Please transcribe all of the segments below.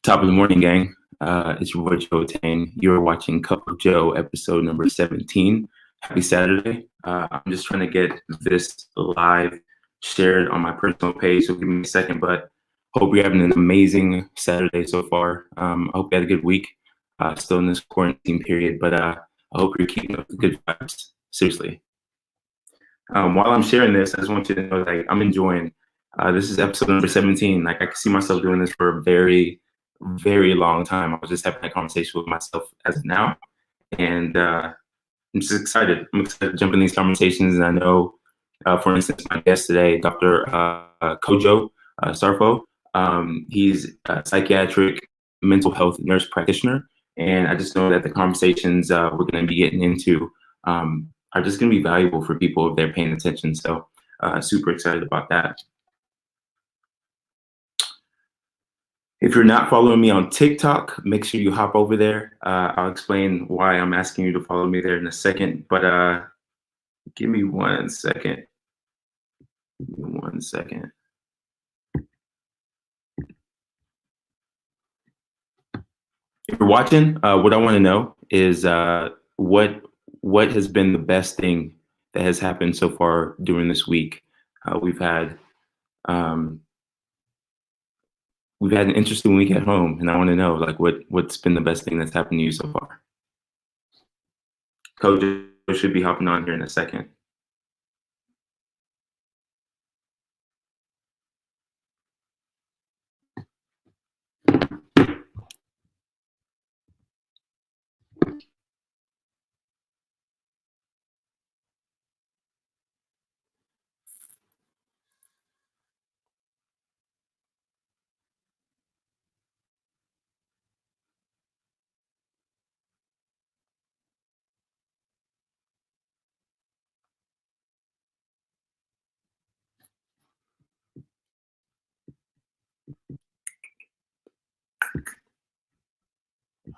Top of the morning, gang. It's your boy Joe Tane. You're watching Cup of Joe, episode number 17. Happy Saturday. I'm just trying to get this live shared on my personal page, so give me a second, but hope you're having an amazing Saturday so far. I hope you had a good week, still in this quarantine period, but I hope you're keeping up the good vibes, seriously. While I'm sharing this, I just want you to know that I'm enjoying. This is episode number 17. Like, I can see myself doing this for a very, very long time. I was just having a conversation with myself as of now, and I'm just excited. I'm excited to jump in these conversations, and I know, for instance, my guest today, Dr. Kojo Sarfo, he's a psychiatric mental health nurse practitioner, and I just know that the conversations we're going to be getting into are just going to be valuable for people if they're paying attention. So super excited about that. If you're not following me on TikTok, make sure you hop over there. I'll explain why I'm asking you to follow me there in a second, but give me 1 second. Give me 1 second. If you're watching, what I want to know is what has been the best thing that has happened so far during this week. We've had an interesting week at home, and I want to know, like, what's been the best thing that's happened to you so far. Kojo should be hopping on here in a second.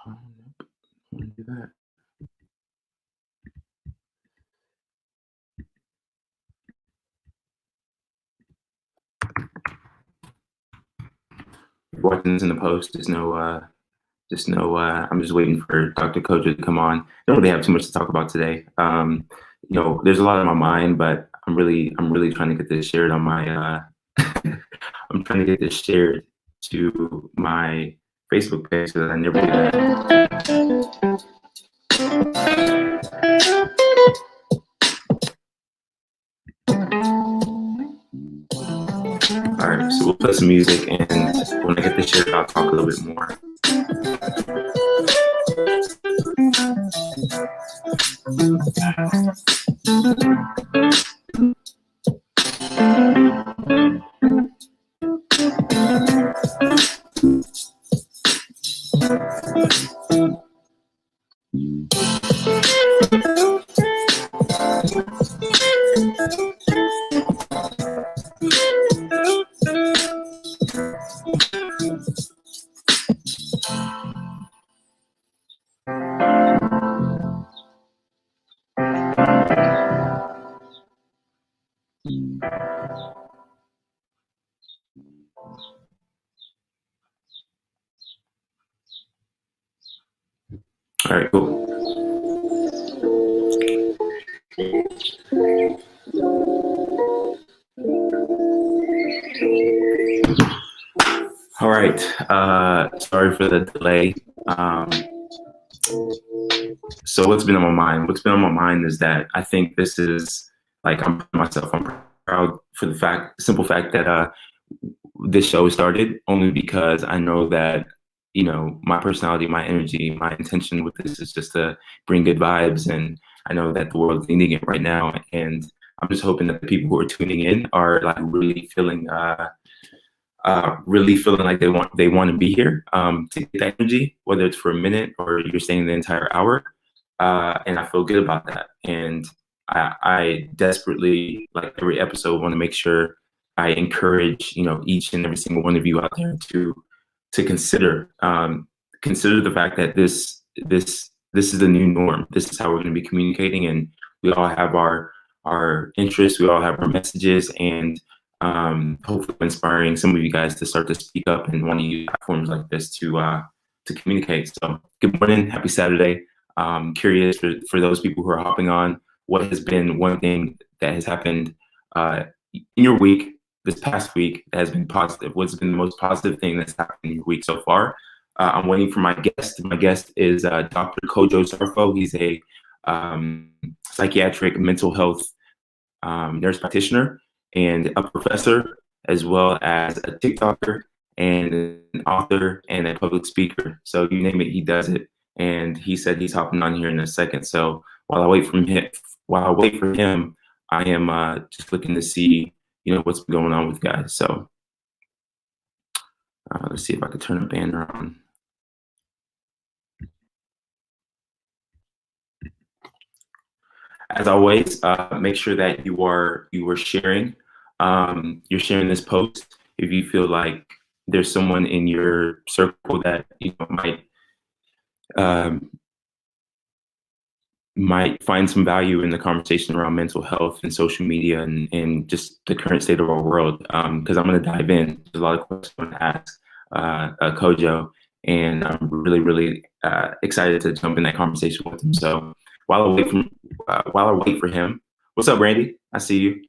I want to do that. Watching this in the post, just know I'm just waiting for Dr. Kojo to come on. Don't really have too much to talk about today. There's a lot on my mind, but I'm really trying to get this shared on my I'm trying to get this shared to my Facebook page so that I never do that. All right, so we'll play some music, and when I get this shared, I'll talk a little bit more. All right, cool. All right. Sorry for the delay. So what's been on my mind? What's been on my mind is that I think this is like I'm proud for the simple fact that this show started only because I know that, you know, my personality, my energy, my intention with this is just to bring good vibes, and I know that the world's needing it right now, and I'm just hoping that the people who are tuning in are like really feeling like they want to be here to get that energy, whether it's for a minute or you're staying the entire hour. And I feel good about that. And I desperately, like every episode, want to make sure I encourage, you know, each and every single one of you out there to consider the fact that this is the new norm. This is how we're going to be communicating, and we all have our interests, we all have our messages, and hopefully inspiring some of you guys to start to speak up and want to use platforms like this to communicate. So good morning, happy Saturday. Curious for those people who are hopping on, what has been one thing that has happened in your week, this past week, that has been positive? What's been the most positive thing that's happened in your week so far? I'm waiting for my guest. My guest is Dr. Kojo Sarfo. He's a psychiatric mental health nurse practitioner and a professor, as well as a TikToker and an author and a public speaker. So you name it, he does it. And he said he's hopping on here in a second. So while I wait for him, I am just looking to see, you know, what's going on with guys. So let's see if I can turn a banner on. As always, make sure that you are sharing. You're sharing this post if you feel like there's someone in your circle that you know might find some value in the conversation around mental health and social media and just the current state of our world. Because I'm going to dive in. There's a lot of questions I want to ask Kojo, and I'm really excited to jump in that conversation with him. So while I wait for him, what's up, Randy? I see you.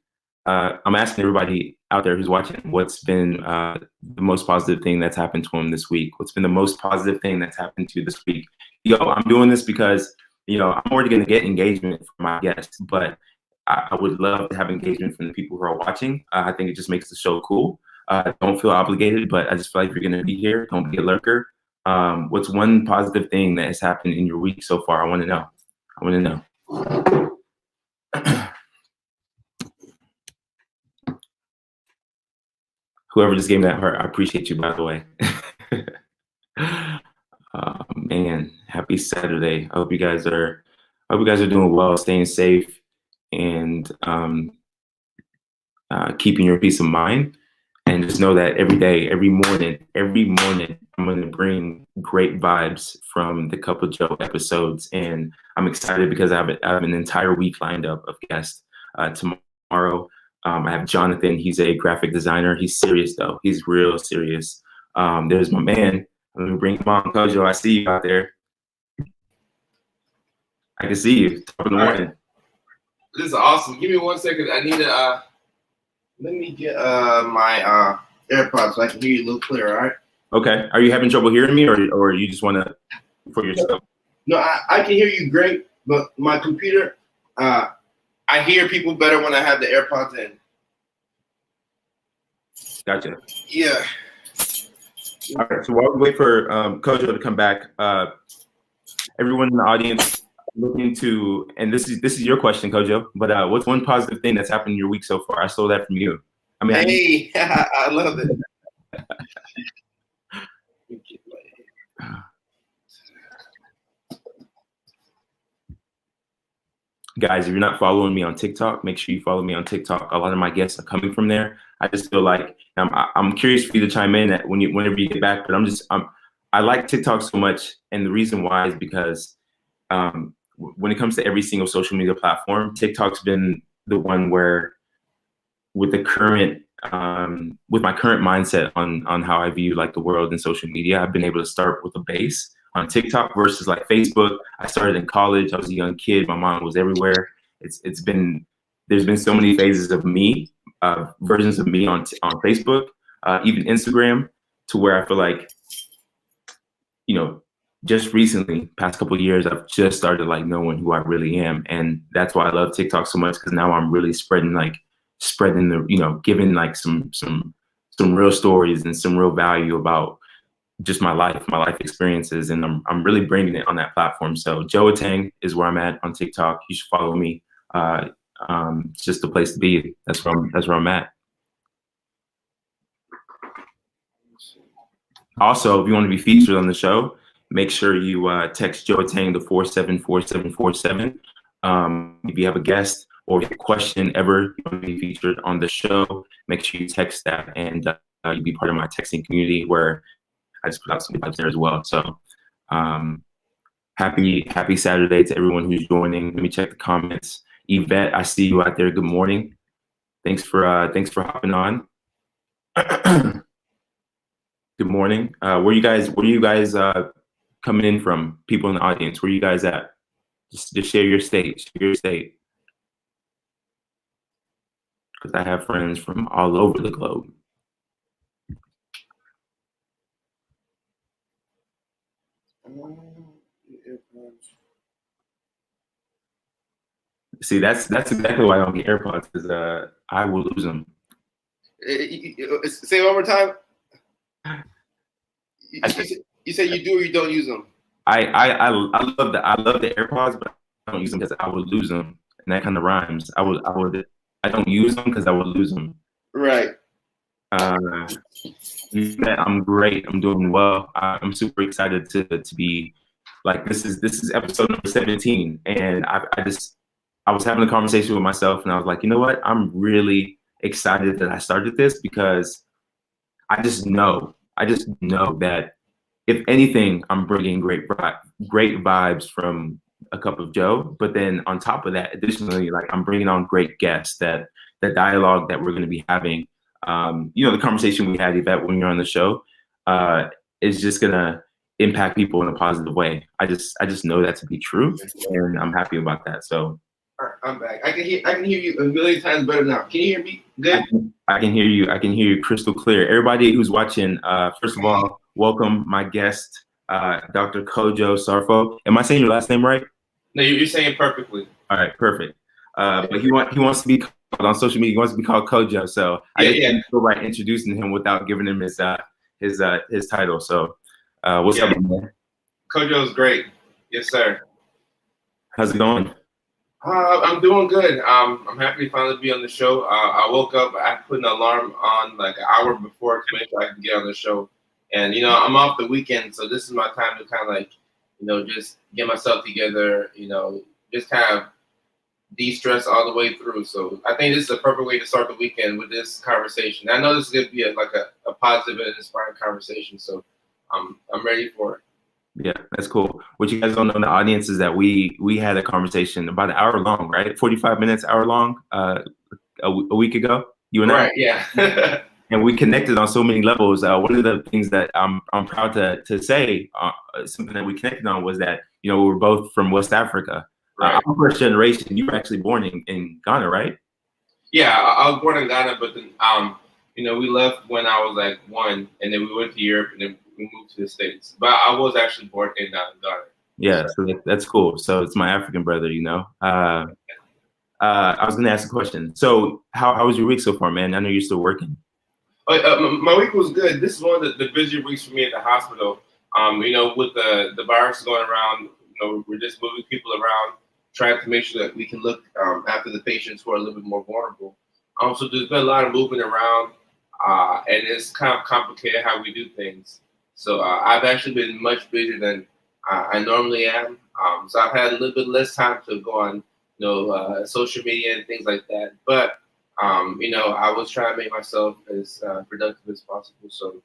I'm asking everybody out there who's watching, what's been the most positive thing that's happened to him this week? What's been the most positive thing that's happened to you this week? Yo, I'm doing this because, you know, I'm already going to get engagement from my guests, but I would love to have engagement from the people who are watching. I think it just makes the show cool. Don't feel obligated, but I just feel like you're going to be here. Don't be a lurker. What's one positive thing that has happened in your week so far? I want to know. Whoever just gave me that heart, I appreciate you, by the way. Man, happy Saturday. I hope you guys are doing well, staying safe, and keeping your peace of mind. And just know that every day, every morning, I'm going to bring great vibes from the Cup of Joe episodes. And I'm excited because I have an entire week lined up of guests. Tomorrow, I have Jonathan. He's a graphic designer. He's serious, though. He's real serious. There's my man. Let me bring him on, Kojo. I see you out there. I can see you. Top of the morning. Right. This is awesome. Give me 1 second. I need to let me get my AirPods so I can hear you a little clearer, all right? Okay. Are you having trouble hearing me, or you just want to for yourself? No, I can hear you great, but my computer, I hear people better when I have the AirPods in. Gotcha. Yeah. All right. So while we wait for Kojo to come back, everyone in the audience looking to, and this is your question, Kojo. But what's one positive thing that's happened in your week so far? I stole that from you. I mean, hey, I love it. Guys, if you're not following me on TikTok, make sure you follow me on TikTok. A lot of my guests are coming from there. I just feel like I'm curious for you to chime in that whenever you get back. But I like TikTok so much, and the reason why is because when it comes to every single social media platform, TikTok's been the one where, with the current with my current mindset on how I view like the world and social media, I've been able to start with a base on TikTok versus like Facebook. I started in college. I was a young kid. My mom was everywhere. There's been so many phases of me, versions of me on Facebook, even Instagram, to where I feel like, just recently, past couple of years, I've just started like knowing who I really am, and that's why I love TikTok so much, because now I'm really spreading the, giving like some real stories and some real value about just my life experiences, and I'm really bringing it on that platform. So Joe Tang is where I'm at on TikTok. You should follow me. It's just the place to be. That's where I'm at. Also, if you want to be featured on the show, make sure you text Joe Tang to 474747. If you have a guest or a question ever you want to be featured on the show, make sure you text that, and you'll be part of my texting community where I just put out some vibes there as well. So happy Saturday to everyone who's joining. Let me check the comments. Yvette, I see you out there. Good morning. Thanks for hopping on. Good morning. Where are you guys coming in from? People in the audience, where are you guys at? Just share your state. Because I have friends from all over the globe. See, that's exactly why I don't get AirPods, because I will lose them. Say it one more time. You say you do or you don't use them? I love the AirPods, but I don't use them because I would lose them, and that kind of rhymes. I don't use them because I would lose them. Right. I'm great. I'm doing well. I'm super excited to be like, this is episode number 17, and I was having a conversation with myself, and I was like, you know what? I'm really excited that I started this, because I just know that if anything, I'm bringing great vibes from a cup of Joe. But then on top of that, additionally, like, I'm bringing on great guests, that the dialogue that we're going to be having, the conversation we had, Yvette, when you're on the show, is just going to impact people in a positive way. I just know that to be true, and I'm happy about that. So I'm back. I can hear you a million times better now. Can you hear me good? I can hear you crystal clear. Everybody who's watching, first of all, welcome my guest, Dr. Kojo Sarfo. Am I saying your last name right? No, you're saying it perfectly. All right, perfect. But he wants to be called on social media. He wants to be called Kojo. So I didn't feel right introducing him without giving him his title. So what's up, man? Kojo's great. Yes, sir. How's it going? I'm doing good. I'm happy to finally be on the show. I woke up, I put an alarm on like an hour before to make sure I can get on the show. And, I'm off the weekend, so this is my time to kind of like, just get myself together, just kind of de-stress all the way through. So I think this is a perfect way to start the weekend with this conversation. I know this is going to be a positive and inspiring conversation, so I'm ready for it. Yeah, that's cool. What you guys don't know in the audience is that we had a conversation about an hour long, right? 45 minutes, hour long, a week ago, you and I. Right, yeah. And we connected on so many levels. One of the things that I'm proud to say, something that we connected on, was that, we were both from West Africa. Right. I'm first generation. You were actually born in Ghana, right? Yeah, I was born in Ghana, but then, we left when I was like 1, and then we went to Europe, and then we moved to the States. But I was actually born in Ghana. Yeah, so that's cool. So it's my African brother, I was going to ask a question. So how was your week so far, man? I know you're still working. My week was good. This is one of the busier weeks for me at the hospital. With the virus going around, we're just moving people around, trying to make sure that we can look after the patients who are a little bit more vulnerable. So there's been a lot of moving around, and it's kind of complicated how we do things. So I've actually been much busier than I normally am. So I've had a little bit less time to go on, social media and things like that. But I was trying to make myself as productive as possible. So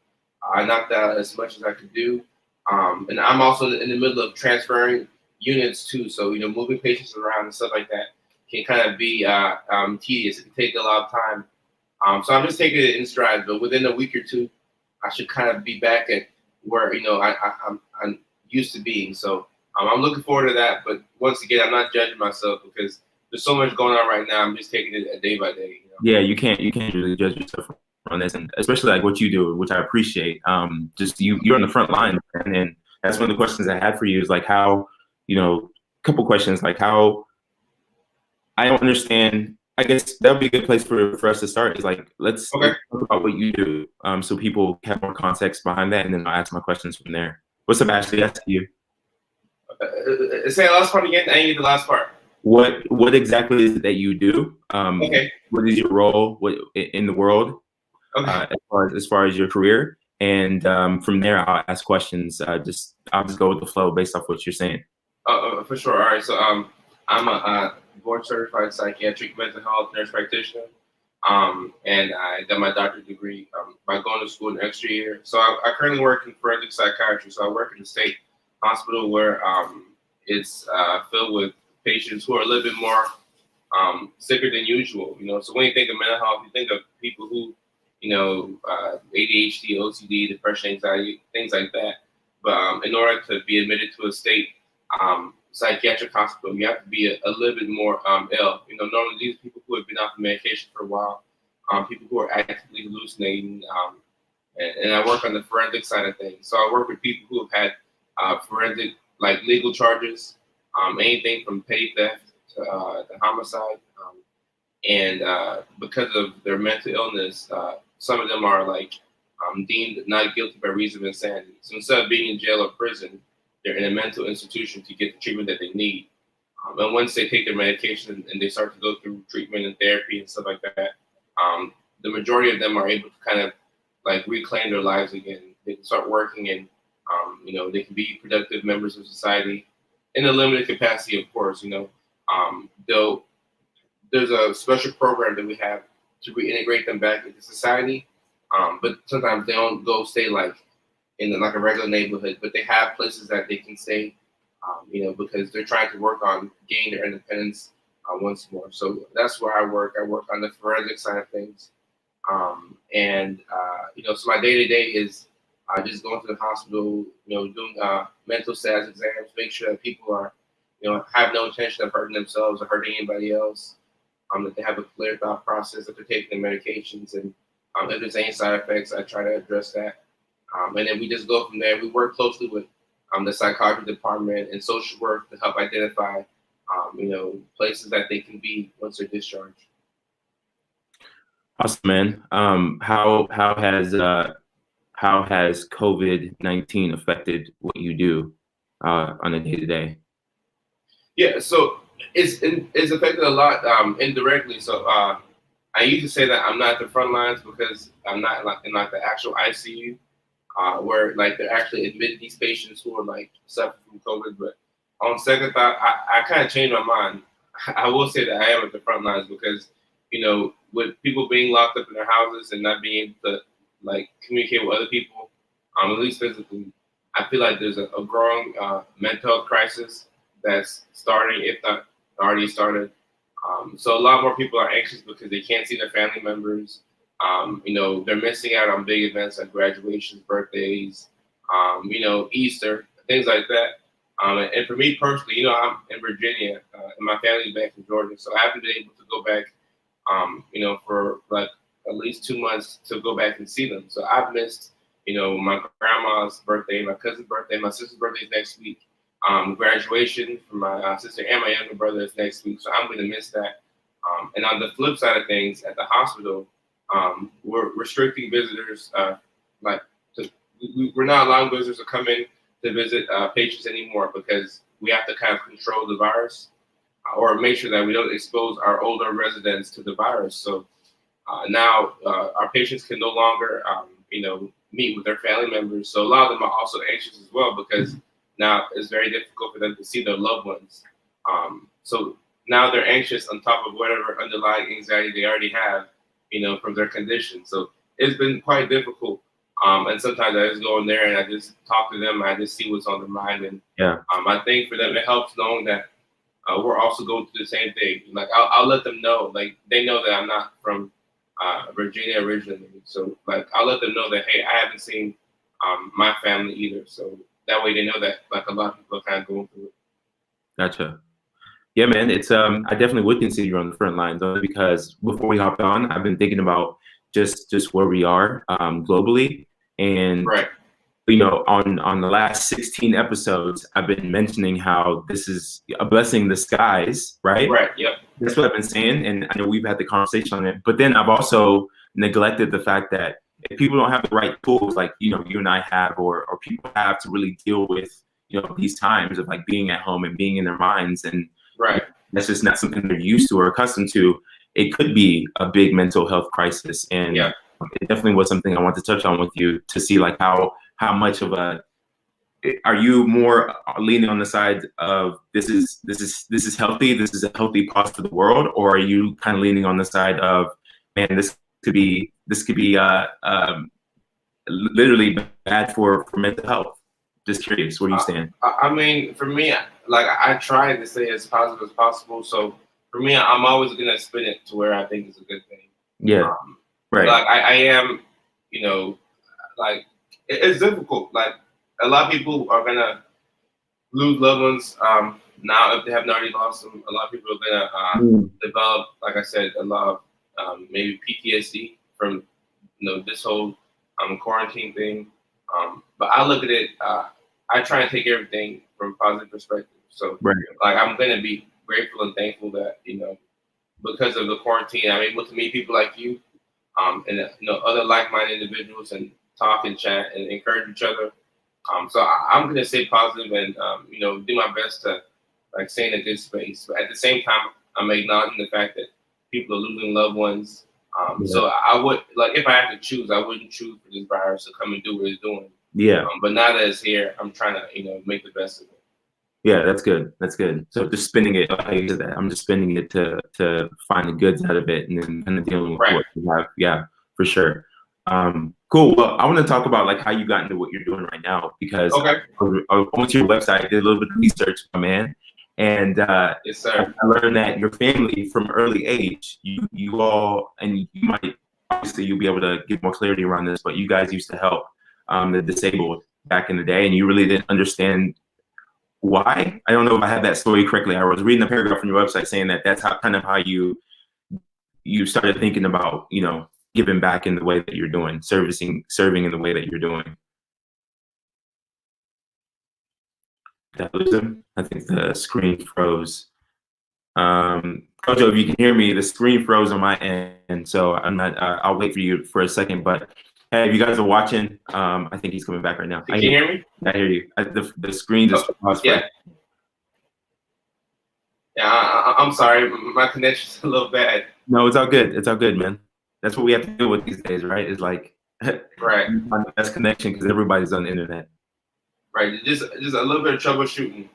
I knocked out as much as I could do. And I'm also in the middle of transferring units too. So, moving patients around and stuff like that can kind of be tedious. It can take a lot of time. So I'm just taking it in stride. But within a week or two, I should kind of be back at where, I'm used to being. So I'm looking forward to that. But once again, I'm not judging myself because there's so much going on right now. I'm just taking it a day by day. Yeah, you can't really judge yourself on this, and especially like what you do, which I appreciate. Just you're on the front line, and that's one of the questions I had for you is like how, a couple questions like how I don't understand. I guess that would be a good place for us to start. Is like let's talk about what you do, so people have more context behind that, and then I'll ask my questions from there. What's up, Ashley? That's you. Say the last part again. I didn't get the last part. What exactly is it that you do? Okay. What is your role in the world? Okay. As far as your career, and from there I'll ask questions. I'll just go with the flow based off what you're saying. For sure. All right. So I'm a board certified psychiatric mental health nurse practitioner. And I got my doctorate degree by going to school an extra year. So I currently work in forensic psychiatry. So I work in a state hospital where it's filled with patients who are a little bit more sicker than usual. So when you think of mental health, you think of people who, ADHD, OCD, depression, anxiety, things like that. But in order to be admitted to a state psychiatric hospital, you have to be a little bit more ill. Normally these people who have been off the medication for a while, people who are actively hallucinating, and I work on the forensic side of things. So I work with people who have had forensic, like legal charges, anything from petty theft to homicide, and because of their mental illness, some of them are deemed not guilty by reason of insanity. So instead of being in jail or prison, they're in a mental institution to get the treatment that they need. And once they take their medication and they start to go through treatment and therapy and stuff like that, the majority of them are able to kind of reclaim their lives again. They can start working and, they can be productive members of society in a limited capacity, of course. Though there's a special program that we have to reintegrate them back into society. But sometimes they don't go stay in a regular neighborhood, but they have places that they can stay, because they're trying to work on gaining their independence once more. So that's where I work. I work on the forensic side of things. So my day-to-day is just going to the hospital, doing mental status exams, make sure that people are, have no intention of hurting themselves or hurting anybody else, that they have a clear thought process, that they're taking their medications, and if there's any side effects, I try to address that. And then we just go from there. We work closely with the psychiatry department and social work to help identify, places that they can be once they're discharged. Awesome, man. How has COVID-19 affected what you do on a day-to-day? Yeah, so it's affected a lot indirectly. So I used to say that I'm not at the front lines because I'm not in the actual ICU. Where they're actually admitting these patients who are suffering from COVID. But on second thought, I kind of changed my mind. I will say that I am at the front lines because, with people being locked up in their houses and not being able to communicate with other people, at least physically, I feel like there's a growing mental health crisis that's starting, if not already started. So a lot more people are anxious because they can't see their family members. They're missing out on big events like graduations, birthdays, Easter, things like that. And for me personally, I'm in Virginia and my family's back in Georgia, so I haven't been able to go back, for at least 2 months to go back and see them. So I've missed, my grandma's birthday, my cousin's birthday, my sister's birthday is next week. Graduation for my sister and my younger brother is next week, so I'm going to miss that. And on the flip side of things, at the hospital, we're restricting visitors. We're not allowing visitors to come in to visit patients anymore because we have to kind of control the virus or make sure that we don't expose our older residents to the virus. So now our patients can no longer, meet with their family members. So a lot of them are also anxious as well because now it's very difficult for them to see their loved ones. So now they're anxious on top of whatever underlying anxiety they already have, from their condition. So it's been quite difficult. And sometimes I just go in there and I just talk to them. And I just see what's on their mind. And I think for them, it helps knowing that we're also going through the same thing. I'll let them know, they know that I'm not from Virginia originally. So I'll let them know that, hey, I haven't seen my family either. So that way they know that like a lot of people are kind of going through it. Gotcha. Yeah, man. It's I definitely would consider you on the front lines only because before we hopped on, I've been thinking about just where we are globally, and Right. you know, on the last 16 episodes, I've been mentioning how this is a blessing in disguise, right? Right. Yep. That's what I've been saying, and I know we've had the conversation on it. But then I've also neglected the fact that if people don't have the right tools, like you know, you and I have, or people have to really deal with, you know, these times of like being at home and being in their minds, and Right. that's just not something they're used to or accustomed to. It could be a big mental health crisis, and Yeah. it definitely was something I want to touch on with you to see like how much of a are you more leaning on the side of this is healthy, this is a healthy cause for the world, or are you kind of leaning on the side of, man, this could be literally bad for mental health? Just curious, where do you stand? I mean, for me, like I try to stay as positive as possible. So for me, I'm always gonna spin it to where I think it's a good thing. Yeah, right. Like I am, you know, like it's difficult. Like a lot of people are gonna lose loved ones now if they haven't already lost them. A lot of people are gonna develop, like I said, a lot of maybe PTSD from this whole quarantine thing. But I look at it. I try and take everything from a positive perspective. So Right. like I'm gonna be grateful and thankful that because of the quarantine, I'm able to meet people like you, and other like-minded individuals and talk and chat and encourage each other. So I'm gonna stay positive and do my best to like stay in a good space. But at the same time, I'm acknowledging the fact that people are losing loved ones. So I would like if I had to choose, I wouldn't choose for this virus to come and do what it's doing. Yeah. But now that it's here, I'm trying to make the best of it. Yeah, that's good. That's good. So just spinning it, like I said that, I'm just spinning it to find the goods out of it, and then kind of dealing with what you have. Yeah, for sure. Cool. Well, I want to talk about like how you got into what you're doing right now because Okay. I went to your website, did a little bit of research, my man, and Yes, sir. I learned that your family from early age, you all, and you might obviously you'll be able to give more clarity around this, but you guys used to help the disabled back in the day, and you really didn't understand why. I don't know if I had that story correctly. I was reading a paragraph on your website saying that that's how you started thinking about giving back in the way that you're doing, serving in the way that you're doing. Did I lose him? I think the screen froze. Kojo, if you can hear me, the screen froze on my end, so I'm not. I'll wait for you for a second. But hey, if you guys are watching, I think he's coming back right now. Can you hear me? I hear you. The screen just paused. Yeah. Yeah, I'm sorry. My connection's a little bad. No, it's all good. It's all good, man. That's what we have to deal with these days, right? It's like right. Find the best connection because everybody's on the internet. Right. Just a little bit of troubleshooting.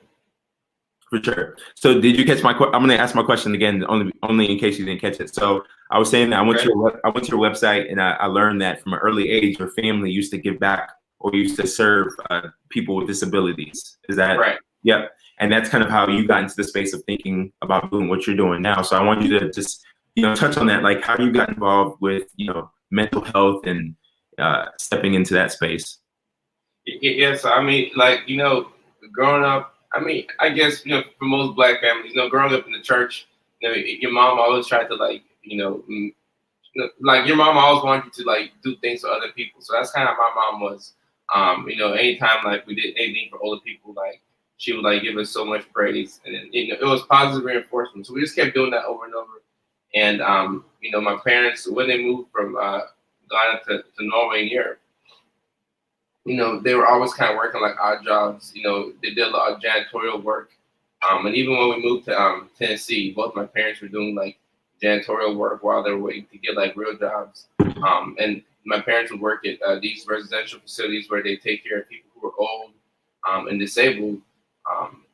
For sure. So did you catch my I'm going to ask my question again, only in case you didn't catch it. So I was saying that I went to your website and I learned that from an early age, your family used to give back or used to serve people with disabilities. Is that right? Yep. And that's kind of how you got into the space of thinking about doing what you're doing now. So I want you to just, touch on that, like how you got involved with, mental health and stepping into that space. Yeah. So, I mean, like, growing up, I mean, I guess, for most Black families, growing up in the church, your mom always tried to like your mom always wanted you to like do things for other people. So that's kind of how my mom was. Anytime like we did anything for older people, like she would like give us so much praise, and then, it was positive reinforcement. So we just kept doing that over and over. And my parents, when they moved from Ghana to Norway and Europe, they were always kind of working like odd jobs. They did a lot of janitorial work. And even when we moved to Tennessee, both my parents were doing like janitorial work while they were waiting to get like real jobs. And my parents would work at these residential facilities where they take care of people who are old and disabled.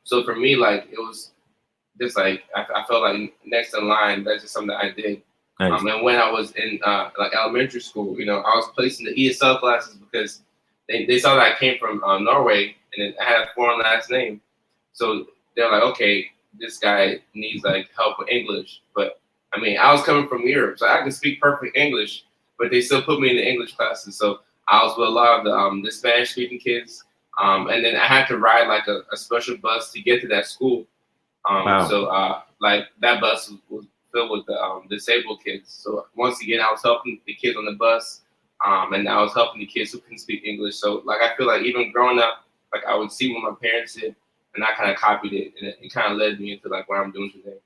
So for me, like it was just like I felt like next in line. That's just something that I did. Nice. And when I was in like elementary school, I was placed in the ESL classes because they saw that I came from Norway and I had a foreign last name. So they're like, okay, this guy needs like help with English. But I mean, I was coming from Europe, so I can speak perfect English, but they still put me in the English classes. So I was with a lot of the Spanish speaking kids. And then I had to ride like a special bus to get to that school. Wow. So like that bus was filled with the disabled kids. So once again, I was helping the kids on the bus, and I was helping the kids who couldn't speak English. So like I feel like even growing up, like I would see what my parents did, and I kind of copied it, and it kind of led me into like what I'm doing today.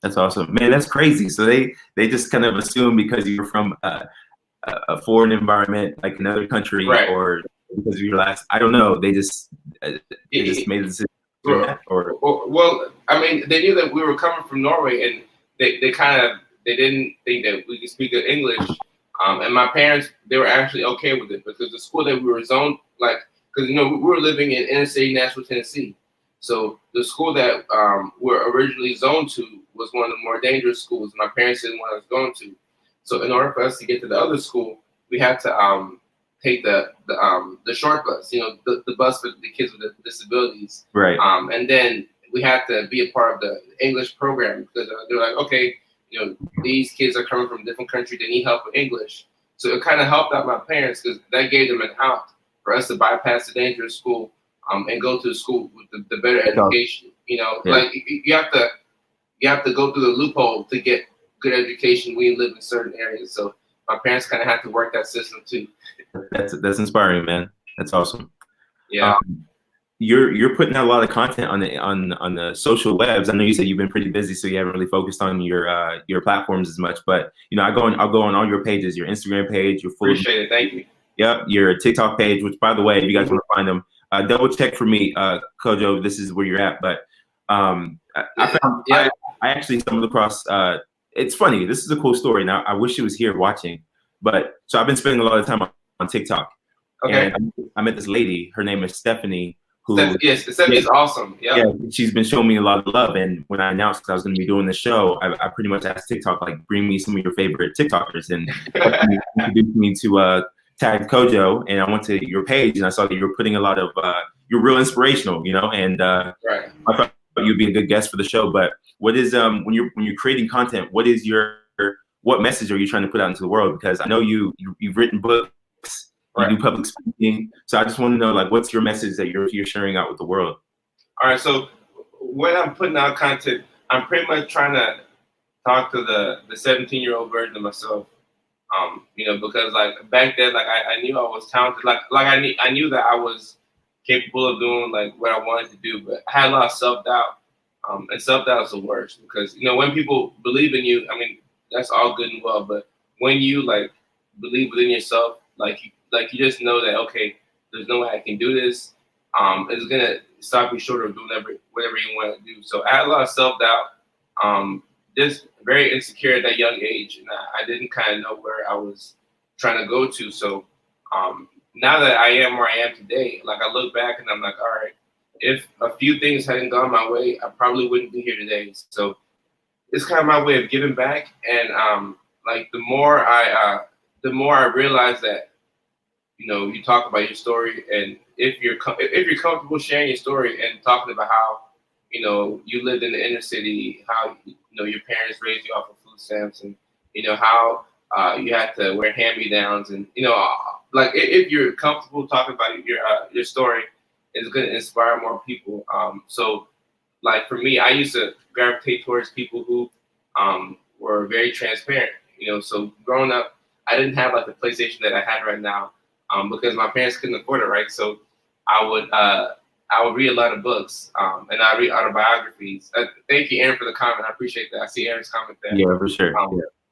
That's awesome, man. That's crazy. So they just kind of assume because you're from a foreign environment, like another country, Right. or because of your last, I don't know. They just made the decision. Well, I mean, they knew that we were coming from Norway, and they didn't think that we could speak English. And my parents, they were actually okay with it because the school that we were zoned, like, because we were living in inner city Nashville, Tennessee. So the school that we were originally zoned to was one of the more dangerous schools. My parents didn't want us going to. So in order for us to get to the other school, we had to take the short bus, the bus for the kids with disabilities. Right. And then we had to be a part of the English program because they're like, okay, these kids are coming from a different country. They need help with English. So it kind of helped out my parents because that gave them an out for us to bypass the dangerous school and go to the school with the better education. Like you have to go through the loophole to get good education when you live in certain areas. So my parents kind of had to work that system too. That's inspiring, man. That's awesome. Yeah. You're putting out a lot of content on the social webs. I know you said you've been pretty busy, so you haven't really focused on your platforms as much. But I'll go on all your pages, your Instagram page, your full. Appreciate it. Thank you. Yep, your TikTok page. Which, by the way, if you guys want to find them, double check for me, Kojo. This is where you're at. But I actually stumbled across. It's funny. This is a cool story. Now I wish she was here watching. But so I've been spending a lot of time on TikTok. Okay. And I met this lady. Her name is Stephanie. Stephanie's awesome. Yep. Yeah, she's been showing me a lot of love. And when I announced I was going to be doing the show, I pretty much asked TikTok, like, bring me some of your favorite TikTokers, and introduced me to Tag Kojo. And I went to your page and I saw that you were putting a lot of you're real inspirational, and right. I thought you'd be a good guest for the show. But what is when you're creating content, what message are you trying to put out into the world? Because I know you've written books. You do public speaking, so I just want to know, like, what's your message that you're sharing out with the world? All right, so when I'm putting out content, I'm pretty much trying to talk to the 17-year-old version of myself. Because like back then, like I knew I was talented, like I knew that I was capable of doing like what I wanted to do, but I had a lot of self-doubt, and self-doubt is the worst because when people believe in you, I mean that's all good and well, but when you like believe within yourself, like you just know that, okay, there's no way I can do this. It's gonna stop you short of doing whatever you want to do. So I had a lot of self-doubt, just very insecure at that young age, and I didn't kind of know where I was trying to go to. So now that I am where I am today, like I look back and I'm like, all right, if a few things hadn't gone my way, I probably wouldn't be here today. So it's kind of my way of giving back, and like the more I realize that you talk about your story, and if you're comfortable sharing your story and talking about how you lived in the inner city, how your parents raised you off of food stamps, and how you had to wear hand-me-downs, and like if you're comfortable talking about your story, it's going to inspire more people. So like for me, I used to gravitate towards people who were very transparent. So growing up, I didn't have like the PlayStation that I had right now. Because my parents couldn't afford it, right? So I would read a lot of books, and I read autobiographies. Thank you, Aaron, for the comment. I appreciate that. I see Aaron's comment there. Yeah, for sure.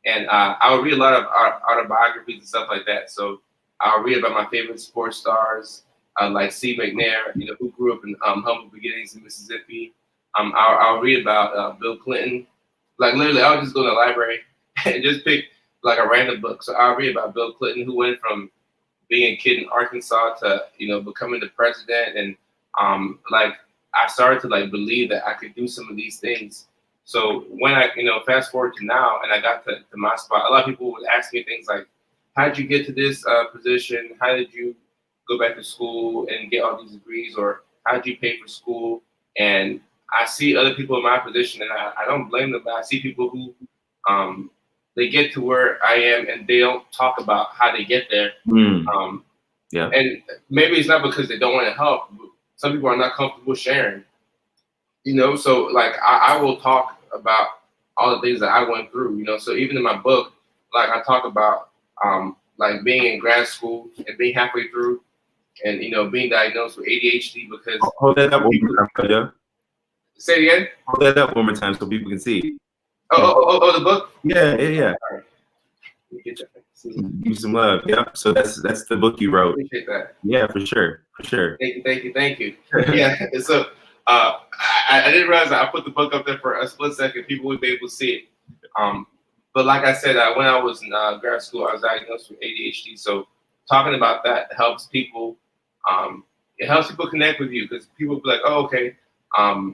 And I would read a lot of autobiographies and stuff like that. So I'll read about my favorite sports stars, like C. McNair, who grew up in humble beginnings in Mississippi. I'll read about Bill Clinton. Like literally, I'll just go to the library and just pick like a random book. So I'll read about Bill Clinton, who went from being a kid in Arkansas to becoming the president, and like I started to like believe that I could do some of these things. So when I fast forward to now, and I got to my spot, a lot of people would ask me things like, how did you get to this position? How did you go back to school and get all these degrees? Or how did you pay for school? And I see other people in my position, and I don't blame them, but I see people who they get to where I am and they don't talk about how they get there. Yeah. And maybe it's not because they don't want to help. But some people are not comfortable sharing. You know, so like I will talk about all the things that I went through. You know, so even in my book, like I talk about like being in grad school and being halfway through, and being diagnosed with ADHD because Hold that up one more time, Kojo. say it again. Hold that up one more time so people can see. Oh, the book. Yeah. Let me get that. Give you some love. Yeah. So that's the book you wrote. Appreciate that. Yeah, for sure. Thank you. Yeah. And so I didn't realize that I put the book up there for a split second. People would be able to see it. But like I said, when I was in grad school, I was diagnosed with ADHD. So talking about that helps people. It helps people connect with you because people will be like, oh, okay, I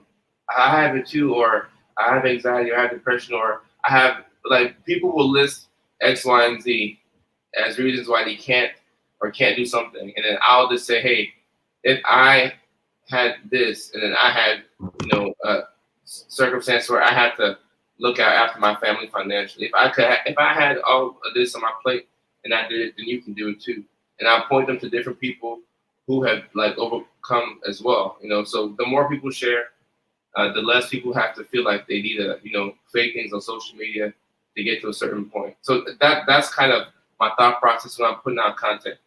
have it too, or I have anxiety, or I have depression, or I have, like, people will list X, Y, and Z as reasons why they can't do something. And then I'll just say, hey, if I had this, and then I had, a circumstance where I had to look out after my family financially. If I had all of this on my plate and I did it, then you can do it too. And I'll point them to different people who have like overcome as well. So the more people share, the less people have to feel like they need to, fake things on social media to get to a certain point. So that's kind of my thought process when I'm putting out content.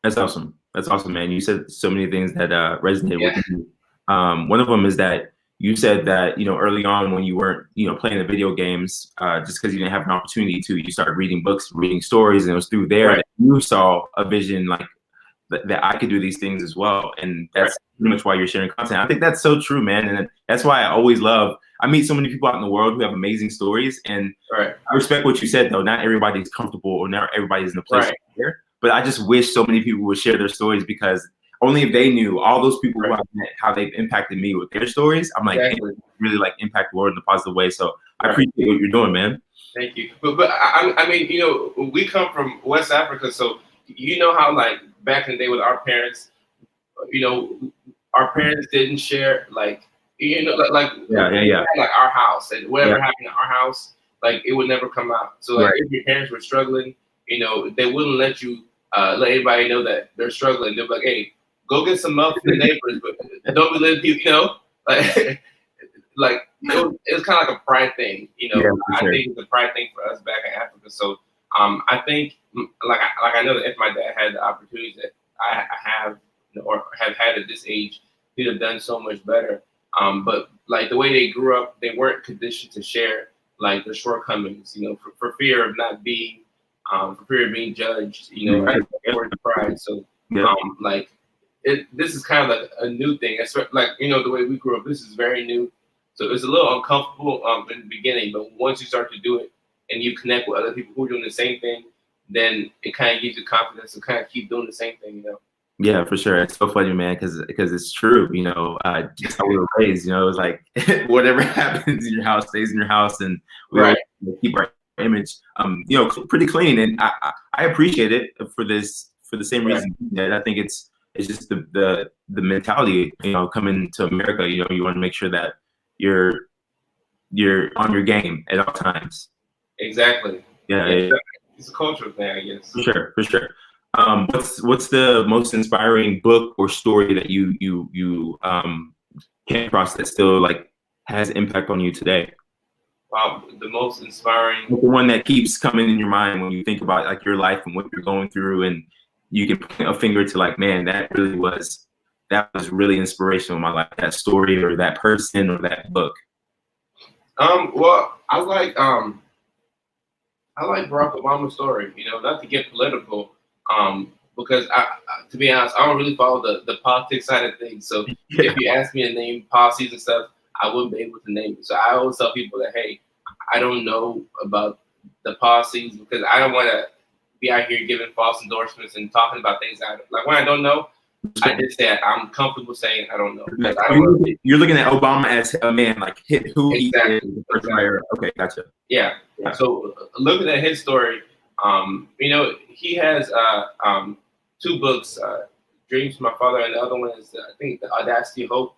That's awesome. That's awesome, man. You said so many things that resonate with me. One of them is that you said that, early on when you weren't, playing the video games, just because you didn't have an opportunity to, you started reading books, reading stories, and it was through there that you saw a vision like that I could do these things as well. And that's pretty much why you're sharing content. I think that's so true, man. And that's why I always I meet so many people out in the world who have amazing stories. And I respect what you said, though. Not everybody's comfortable or not everybody's in the place here. But I just wish so many people would share their stories because only if they knew all those people who I've met, how they've impacted me with their stories, I'm like, they really like impact the world in a positive way. So I appreciate what you're doing, man. Thank you. But I mean, we come from West Africa, so how like back in the day with our parents, our parents didn't share like like our house and whatever happened in our house, like it would never come out. So like if your parents were struggling, they wouldn't let you let anybody know that they're struggling. They're like, hey, go get some milk from the neighbors, but don't be letting people, like like it was kind of like a pride thing, I think it's a pride thing for us back in Africa. So I think like I know that if my dad had the opportunities that I have or have had at this age, he'd have done so much better. But like the way they grew up, they weren't conditioned to share like their shortcomings, for fear of not being, for fear of being judged, for the pride. So like this is kind of like a new thing. It's like the way we grew up, this is very new. So it's a little uncomfortable in the beginning, but once you start to do it and you connect with other people who are doing the same thing, then it kind of gives you confidence to kind of keep doing the same thing, Yeah, for sure. It's so funny, man, because it's true. Just how we were raised. It was like whatever happens in your house stays in your house, and we always keep our image, pretty clean. And I appreciate it for the same reason that I think it's just the mentality. Coming to America, you want to make sure that you're on your game at all times. Exactly. Yeah. It's a cultural thing, I guess. For sure. What's the most inspiring book or story that you came across that still like has impact on you today? Wow, the most inspiring. The one that keeps coming in your mind when you think about like your life and what you're going through, and you can point a finger to like, man, that was really inspirational in my life. That story or that person or that book. Well, I like Barack Obama's story. Not to get political. Because to be honest, I don't really follow the politics side of things. So if you ask me to name policies and stuff, I wouldn't be able to name it. So I always tell people that, hey, I don't know about the policies because I don't want to be out here giving false endorsements and talking about things like when I don't know. I just say I'm comfortable saying I don't know. You're looking at Obama as a man, like who exactly. He is. Exactly. Okay, gotcha. Yeah. So looking at his story, he has two books, Dreams from My Father, and the other one is I think The Audacity of Hope.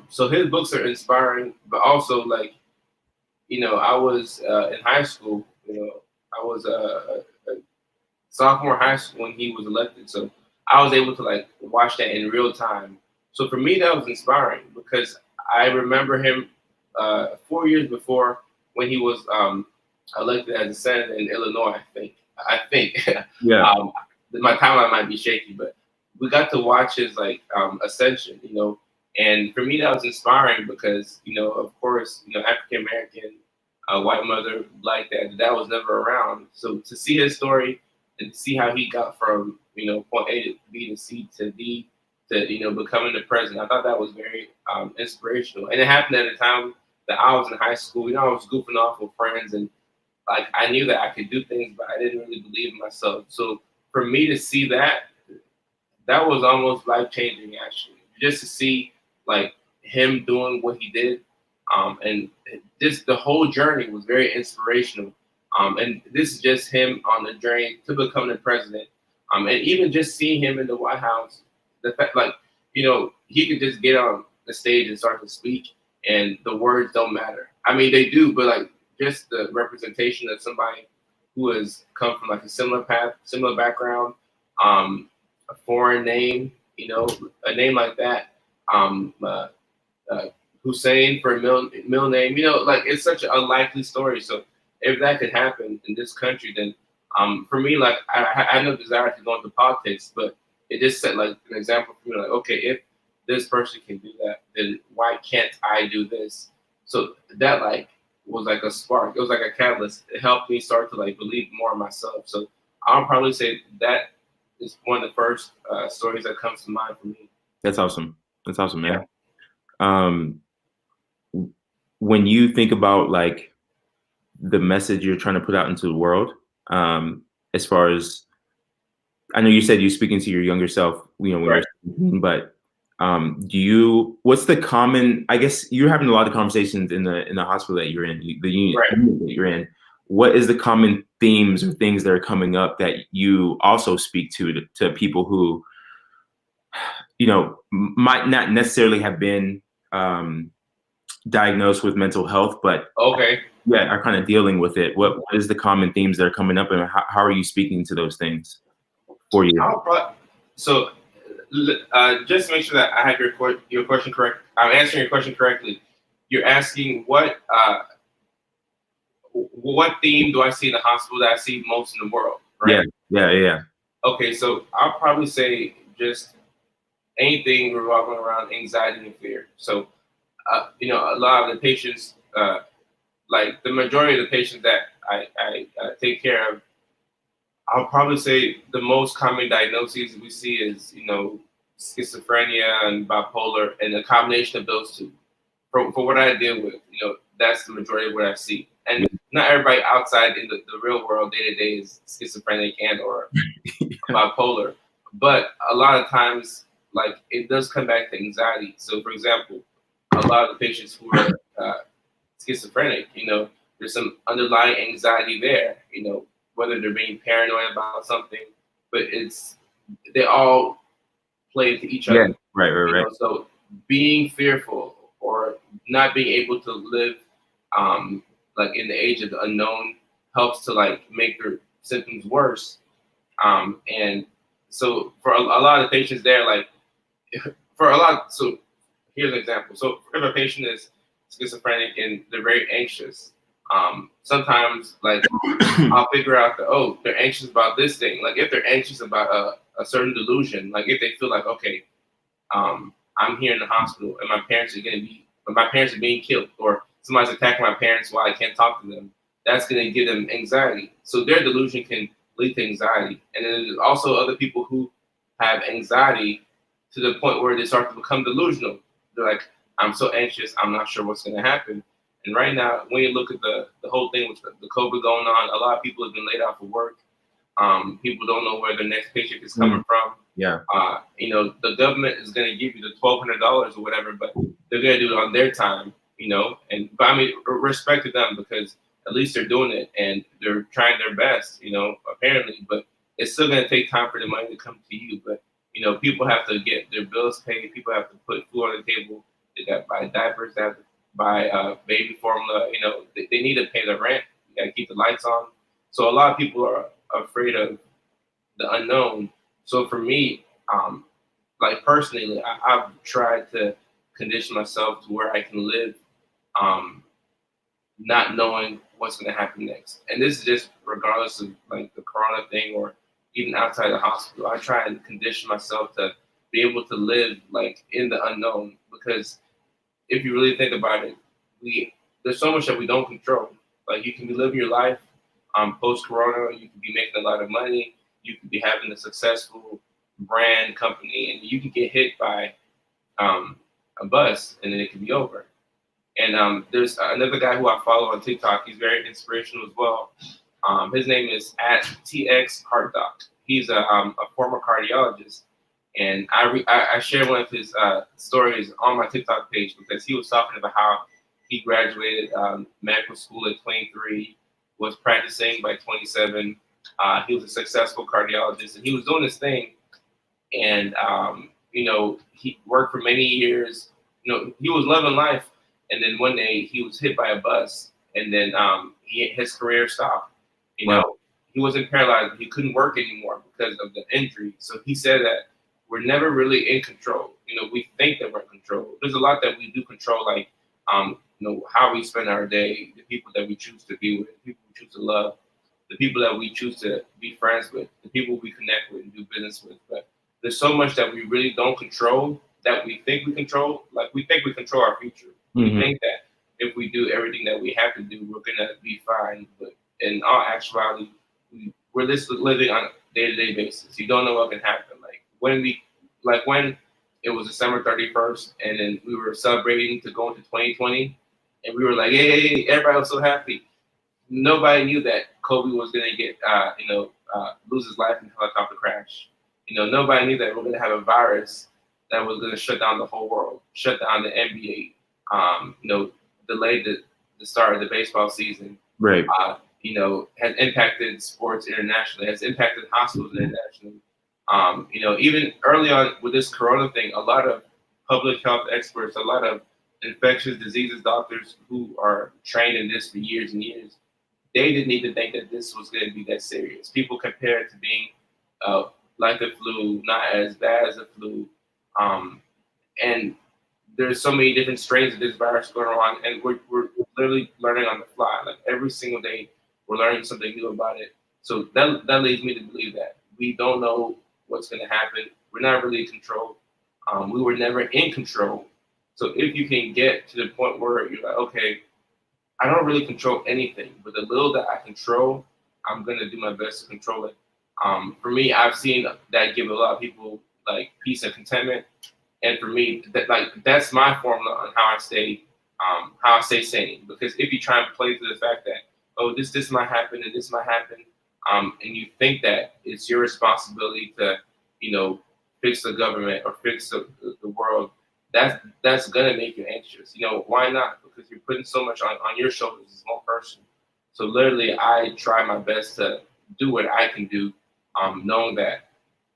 So his books are inspiring, but also like, I was in high school. I was sophomore high school when he was elected. So I was able to like watch that in real time. So for me, that was inspiring because I remember him 4 years before when he was elected as a senator in Illinois. I think Yeah. my timeline might be shaky, but we got to watch his like ascension, and for me that was inspiring because of course African American, white mother, black dad, that was never around. So to see his story and see how he got from point A to B to C to D to becoming the president, I thought that was very inspirational. And it happened at a time that I was in high school. I was goofing off with friends, and like I knew that I could do things, but I didn't really believe in myself. So for me to see that was almost life changing, actually, just to see like him doing what he did, and just the whole journey was very inspirational. And this is just him on the journey to become the president. And even just seeing him in the White House, the fact like he could just get on the stage and start to speak, and the words don't matter. I mean, they do, but like just the representation of somebody who has come from like a similar path, similar background, a foreign name, a name like that, Hussein for a middle name, like it's such an unlikely story. So if that could happen in this country, then for me, like I had no desire to go into politics, but it just set like an example for me, like, okay, if this person can do that, then why can't I do this? So that like was like a spark. It was like a catalyst. It helped me start to like believe more in myself. So I'll probably say that is one of the first stories that comes to mind for me. That's awesome. That's awesome, man. When you think about like the message you're trying to put out into the world, as far as, I know you said you're speaking to your younger self, when Right. you're 17, but what's the common, I guess you're having a lot of conversations in the hospital that you're in, the unit that you're in. What is the common themes or things that are coming up that you also speak to people who, might not necessarily have been diagnosed with mental health, but are kind of dealing with it? What is the common themes that are coming up, and how are you speaking to those things for you? So just to make sure that I have your question correct, I'm answering your question correctly. You're asking what theme do I see in the hospital that I see most in the world, right? Yeah. Okay, so I'll probably say just anything revolving around anxiety and fear. So, a lot of the patients, like the majority of the patients that I take care of, I'll probably say the most common diagnoses we see is, schizophrenia and bipolar, and a combination of those two. For what I deal with, that's the majority of what I see. And not everybody outside in the real world day to day is schizophrenic and or bipolar. But a lot of times, like, it does come back to anxiety. So, for example, a lot of the patients who are schizophrenic, there's some underlying anxiety there, whether they're being paranoid about something, but they all play into each other. Right. So being fearful or not being able to live like in the age of the unknown helps to like make their symptoms worse. And so for a lot of patients there, like so here's an example. So if a patient is schizophrenic and they're very anxious, sometimes like I'll figure out that, they're anxious about this thing. Like if they're anxious about a certain delusion, like if they feel like, okay, I'm here in the hospital and my parents are being killed, or somebody's attacking my parents while I can't talk to them, that's going to give them anxiety. So their delusion can lead to anxiety. And then there's also other people who have anxiety to the point where they start to become delusional. They're like, I'm so anxious, I'm not sure what's going to happen. And right now, when you look at the whole thing with the COVID going on, a lot of people have been laid off of work. People don't know where their next paycheck is coming from. Yeah. The government is going to give you the $1,200 or whatever, but they're going to do it on their time, but I mean, respect to them, because at least they're doing it and they're trying their best, apparently, but it's still going to take time for the money to come to you. But, people have to get their bills paid. People have to put food on the table. They got to buy diapers. They have to buy baby formula. They need to pay the rent. You got to keep the lights on. So a lot of people are afraid of the unknown. So for me, like personally, I've tried to condition myself to where I can live, um, not knowing what's going to happen next. And this is just regardless of like the corona thing or even outside the hospital. I try and condition myself to be able to live like in the unknown, because if you really think about it, there's so much that we don't control. Like you can be living your life post corona, you can be making a lot of money, you can be having a successful brand company, and you can get hit by a bus, and then it can be over. And there's another guy who I follow on TikTok. He's very inspirational as well. His name is at TX Heart Doc. He's a former cardiologist, and I shared one of his stories on my TikTok page because he was talking about how he graduated medical school at 23, was practicing by 27. He was a successful cardiologist, and he was doing this thing, and he worked for many years. He was loving life. And then one day he was hit by a bus, and then his career stopped. Wow. He wasn't paralyzed; he couldn't work anymore because of the injury. So he said that we're never really in control. We think that we're in control. There's a lot that we do control, like how we spend our day, the people that we choose to be with, the people we choose to love, the people that we choose to be friends with, the people we connect with and do business with. But there's so much that we really don't control that we think we control. Like we think we control our future. We think that if we do everything that we have to do, we're gonna be fine. But in all actuality, we're just living on a day-to-day basis. You don't know what can happen. Like when it was December 31st, and then we were celebrating to go into 2020, and we were like, hey, everybody was so happy. Nobody knew that Kobe was gonna get lose his life in a helicopter crash. Nobody knew that we're gonna have a virus that was gonna shut down the whole world, shut down the NBA. Delayed the start of the baseball season. Right. Has impacted sports internationally, has impacted hospitals internationally. Even early on with this corona thing, a lot of public health experts, a lot of infectious diseases doctors who are trained in this for years and years, they didn't even think that this was going to be that serious. People compare it to being like the flu, not as bad as the flu. And there's so many different strains of this virus going on, and we're literally learning on the fly. Like every single day, we're learning something new about it. So that leads me to believe that we don't know what's going to happen. We're not really in control. We were never in control. So if you can get to the point where you're like, okay, I don't really control anything, but the little that I control, I'm going to do my best to control it. For me, I've seen that give a lot of people like peace and contentment. And for me, that's my formula on how I stay sane. Because if you try and play to the fact that this might happen and this might happen, and you think that it's your responsibility to fix the government or fix the world, that's gonna make you anxious. Why not? Because you're putting so much on your shoulders as one person. So literally, I try my best to do what I can do, knowing that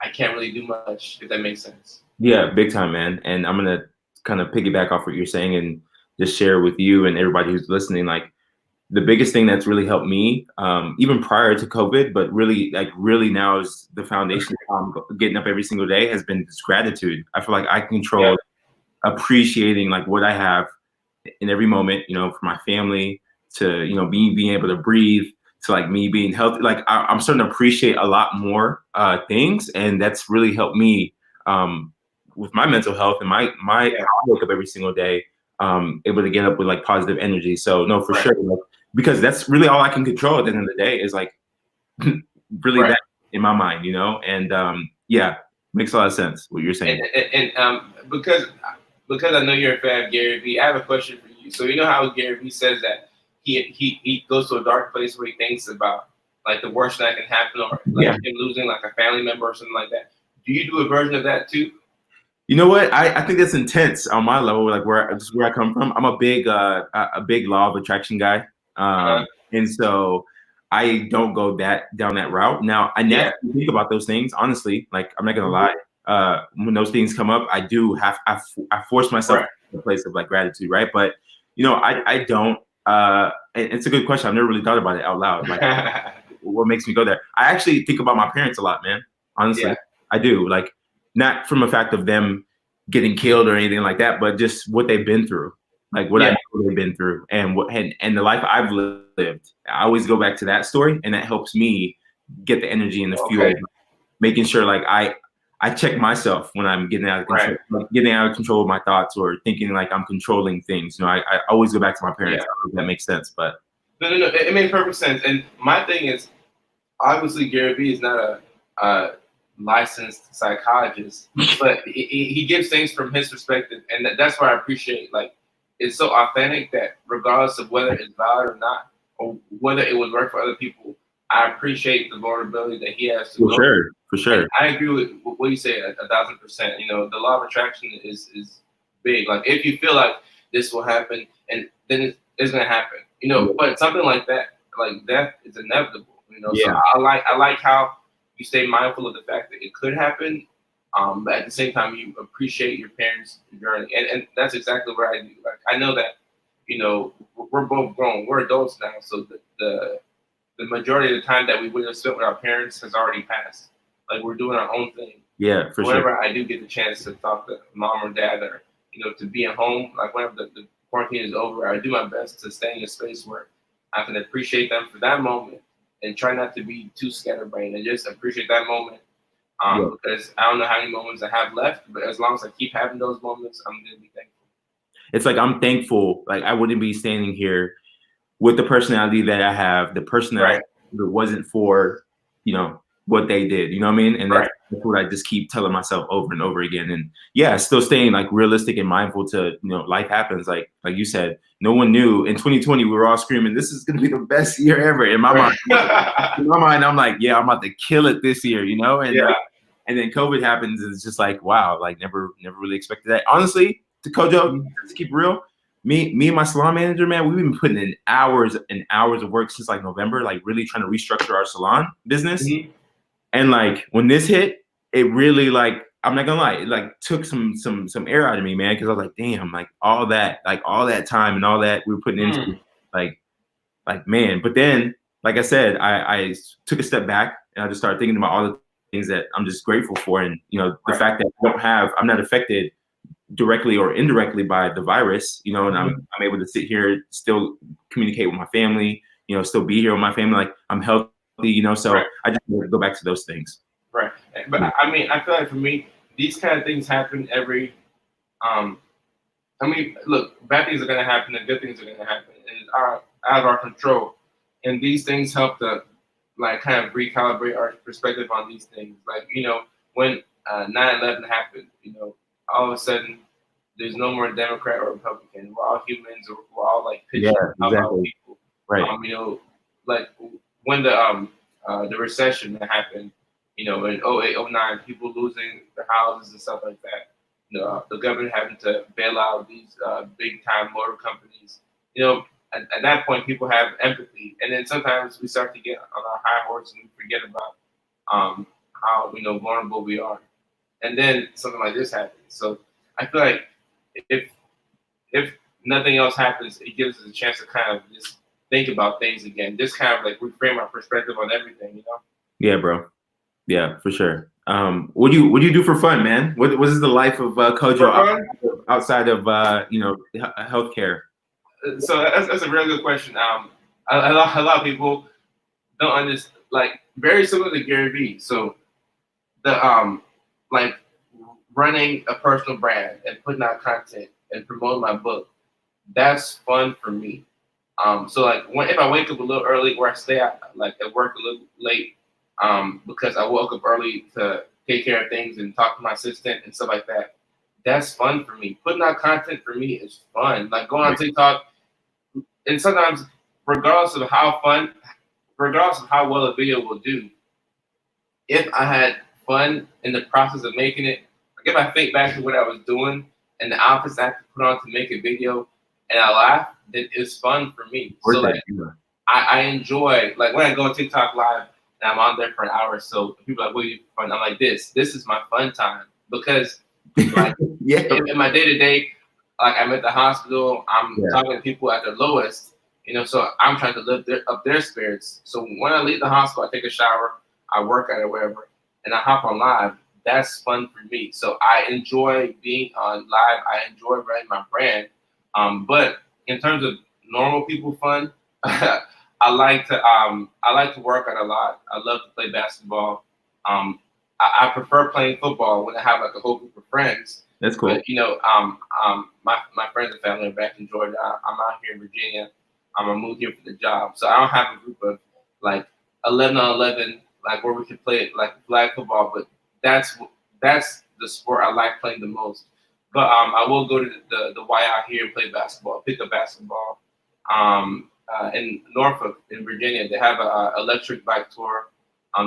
I can't really do much. If that makes sense. Yeah, big time, man. And I'm gonna kind of piggyback off what you're saying and just share with you and everybody who's listening. Like the biggest thing that's really helped me, even prior to COVID, but really now is the foundation of getting up every single day has been this gratitude. I feel like I control appreciating like what I have in every moment. For my family to being able to breathe, to like me being healthy. Like I'm starting to appreciate a lot more things, and that's really helped me. With my mental health and my I wake up every single day, able to get up with like positive energy. So no, for sure, like, because that's really all I can control at the end of the day is like really that in my mind, and makes a lot of sense what you're saying. And because I know you're a fan of Gary Vee, I have a question for you. So how Gary Vee says that he goes to a dark place where he thinks about like the worst that can happen, or like him losing like a family member or something like that. Do you do a version of that too? You know what? I think that's intense on my level, like where I come from. I'm a big law of attraction guy, and so I don't go down that route. Now I never think about those things, honestly. Like I'm not gonna lie. When those things come up, I force myself to a place of like gratitude, right? But I don't. And it's a good question. I've never really thought about it out loud. Like, what makes me go there? I actually think about my parents a lot, man. Honestly, Yeah. I do. Like, not from a fact of them getting killed or anything like that, but just what they've been through, like what I know they've been through, and and the life I've lived. I always go back to that story, and that helps me get the energy and the fuel, making sure like I check myself when I'm getting out of control, like getting out of control of my thoughts or thinking like I'm controlling things. You know, I always go back to my parents. I don't know if that makes sense, but No, it made perfect sense. And my thing is, obviously, Gary Vee is not a licensed psychologist, but he gives things from his perspective, and that's why I appreciate. Like, it's so authentic that regardless of whether it's valid or not, or whether it would work for other people, I appreciate the vulnerability that he has to go. For sure. And I agree with what you say 1,000%. You know, the law of attraction is big. Like, if you feel like this will happen, and then it's gonna happen. You know, but something like that, like death, is inevitable. You know, so I like how you stay mindful of the fact that it could happen, but at the same time you appreciate your parents' journey, and that's exactly what I do. Like, I know that, you know, we're both grown, we're adults now, so the majority of the time that we would have spent with our parents has already passed. Like, we're doing our own thing. Yeah, for whenever sure. I do get the chance to talk to mom or dad, or, you know, to be at home, like whenever the quarantine is over, I do my best to stay in a space where I can appreciate them for that moment and try not to be too scatterbrained and just appreciate that moment. Because I don't know how many moments I have left, but as long as I keep having those moments, I'm going to be thankful. It's like I'm thankful. Like, I wouldn't be standing here with the personality that I have, the person that I have, if it wasn't for, you know, what they did. You know what I mean? And that's what I just keep telling myself over and over again. And yeah, still staying like realistic and mindful to, you know, life happens. Like you said, no one knew. In 2020, we were all screaming, "This is gonna be the best year ever." In my mind, I'm like, yeah, I'm about to kill it this year, you know? And and then COVID happens, and it's just like, wow, like never really expected that. Honestly, to Kojo, to keep real, me and my salon manager, man, we've been putting in hours and hours of work since like November, like really trying to restructure our salon business. And like when this hit, it really, like, I'm not gonna lie, it like took some air out of me, man, because I was like, damn, like all that time and all that we were putting into like man. But then, like I said, I took a step back and I just started thinking about all the things that I'm just grateful for, and you know, the fact that I'm not affected directly or indirectly by the virus, you know, and I'm able to sit here, still communicate with my family, you know, still be here with my family, like I'm healthy, you know, so I just want to go back to those things. Right. But I mean, I feel like for me, these kind of things happen every, I mean, look, bad things are going to happen and good things are going to happen. It's out of our control. And these things help to, like, kind of recalibrate our perspective on these things. Like, you know, when 9/11 happened, you know, all of a sudden there's no more Democrat or Republican. We're all humans. We're all like pitching about people. You know, like when the recession that happened, you know, in 08, 09, people losing their houses and stuff like that. You know, the government having to bail out these big time motor companies. You know, at that point, people have empathy, and then sometimes we start to get on our high horse and we forget about how, you know, vulnerable we are, and then something like this happens. So I feel like if nothing else happens, it gives us a chance to kind of just think about things again, just kind of like reframe our perspective on everything, you know? Yeah, bro. Yeah, for sure. What do you do for fun, man? What is the life of Kojo outside of you know, healthcare? So that's a really good question. A lot of people don't understand, like, very similar to Gary Vee. So the like running a personal brand and putting out content and promoting my book, that's fun for me. So like if I wake up a little early, or I stay out like at work a little late, because I woke up early to take care of things and talk to my assistant and stuff like that, that's fun for me. Putting out content for me is fun. Like going on TikTok, and sometimes regardless of how well a video will do, if I had fun in the process of making it, like if I think back to what I was doing and the outfits I had to put on to make a video, and I laugh, then it's fun for me. So like I enjoy, like when I go on TikTok live and I'm on there for an hour or so, people are like, what are you fun? I'm like, this is my fun time, because like in my day-to-day, like I'm at the hospital, I'm talking to people at their lowest, you know, so I'm trying to lift up their spirits. So when I leave the hospital, I take a shower, I work out or whatever, and I hop on live, that's fun for me. So I enjoy being on live. I enjoy running my brand. But in terms of normal people fun, I like to work out a lot. I love to play basketball. I prefer playing football when I have like a whole group of friends. That's cool. But my friends and family are back in Georgia. I'm out here in Virginia. I moved here for the job, so I don't have a group of like 11 on 11, like where we can play like flag football. But that's the sport I like playing the most. But I will go to the Y out here and play basketball, pick up basketball. In Norfolk, in Virginia, they have a electric bike tour.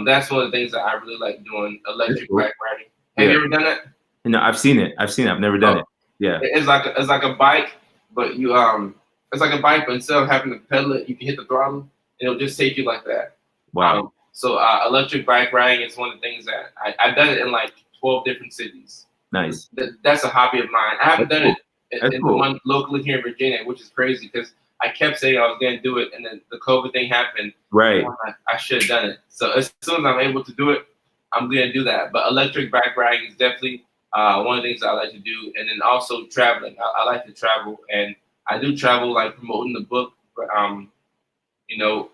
That's one of the things that I really like doing, electric bike riding. Have you ever done it? No, I've seen it. I've never done it. Yeah. It's like a bike, but it's like a bike, but instead of having to pedal it, you can hit the throttle, and it'll just take you like that. Wow. So electric bike riding is one of the things that I've done it in like 12 different cities. Nice. That's a hobby of mine. I haven't done it in cool. one locally here in Virginia, which is crazy because I kept saying I was going to do it, and then the COVID thing happened. Right. I should have done it. So as soon as I'm able to do it, I'm going to do that. But electric bike riding is definitely one of the things I like to do. And then also traveling. I like to travel, and I do travel like promoting the book. But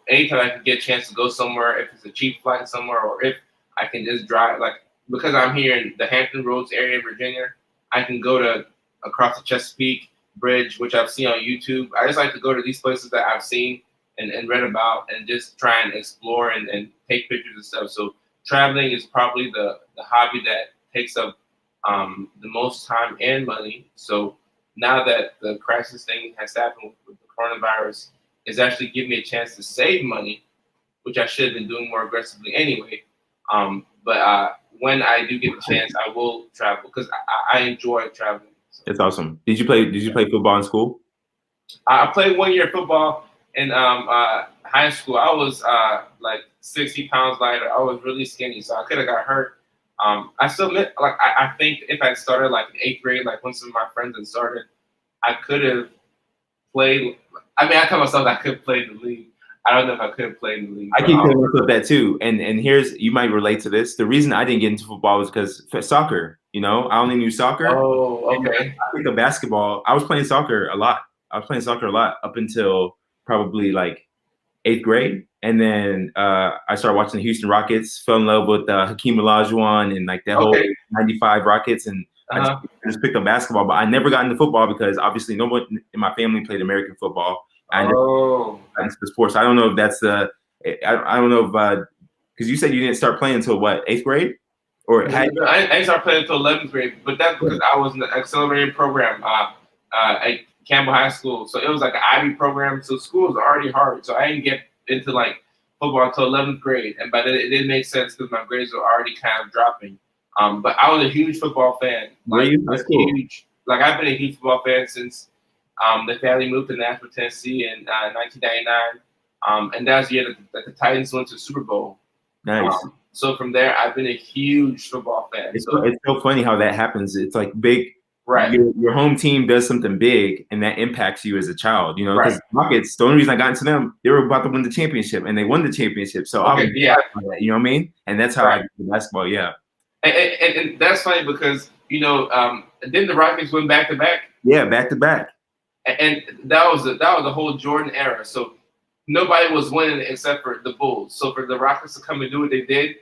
anytime I can get a chance to go somewhere, if it's a cheap flight somewhere, or if I can just drive, like because I'm here in the Hampton Roads area of Virginia, I can go to across the Chesapeake Bridge, which I've seen on YouTube. I just like to go to these places that I've seen and read about, and just try and explore and take pictures and stuff. So traveling is probably the hobby that takes up the most time and money. So now that the crisis thing has happened with the coronavirus, it's actually giving me a chance to save money, which I should have been doing more aggressively anyway. But when I do get the chance, I will travel because I enjoy traveling. That's awesome. Did you play football in school? I played 1 year football in high school. I was like 60 pounds lighter. I was really skinny, so I could have got hurt. I still I think if I started like in 8th grade, like when some of my friends had started, I could have played. I mean, I tell myself I could play in the league. I don't know if I could have played in the league. I keep telling myself that too. And here's, you might relate to this. The reason I didn't get into football was because soccer. I only knew soccer. Oh, okay. I picked up basketball. I was playing soccer a lot. Up until probably like 8th grade. And then I started watching the Houston Rockets, fell in love with Hakeem Olajuwon and like that whole 95 Rockets. And I just picked up basketball, but I never got into football because obviously no one in my family played American football. I never got into the sports. I don't know if that's I don't know if because you said you didn't start playing until what, 8th grade? Or I didn't start playing until 11th grade, but that's because I was in the accelerated program at Campbell High School. So it was like an IB program. So school was already hard. So I didn't get into like football until 11th grade. And by then it didn't make sense because my grades were already kind of dropping. But I was a huge football fan. That's cool. Huge. Like I've been a huge football fan since the family moved to Nashville, Tennessee in 1999. And that was the year that the Titans went to the Super Bowl. Nice. So from there, I've been a huge football fan. It's so funny how that happens. It's like big. Right. Your home team does something big, and that impacts you as a child. Because Rockets, the only reason I got into them, they were about to win the championship, and they won the championship. So that, you know what I mean? And that's how I did basketball. Yeah. And that's funny because then the Rockets went back to back. Yeah, back to back. And that was the whole Jordan era. So nobody was winning except for the Bulls. So for the Rockets to come and do what they did,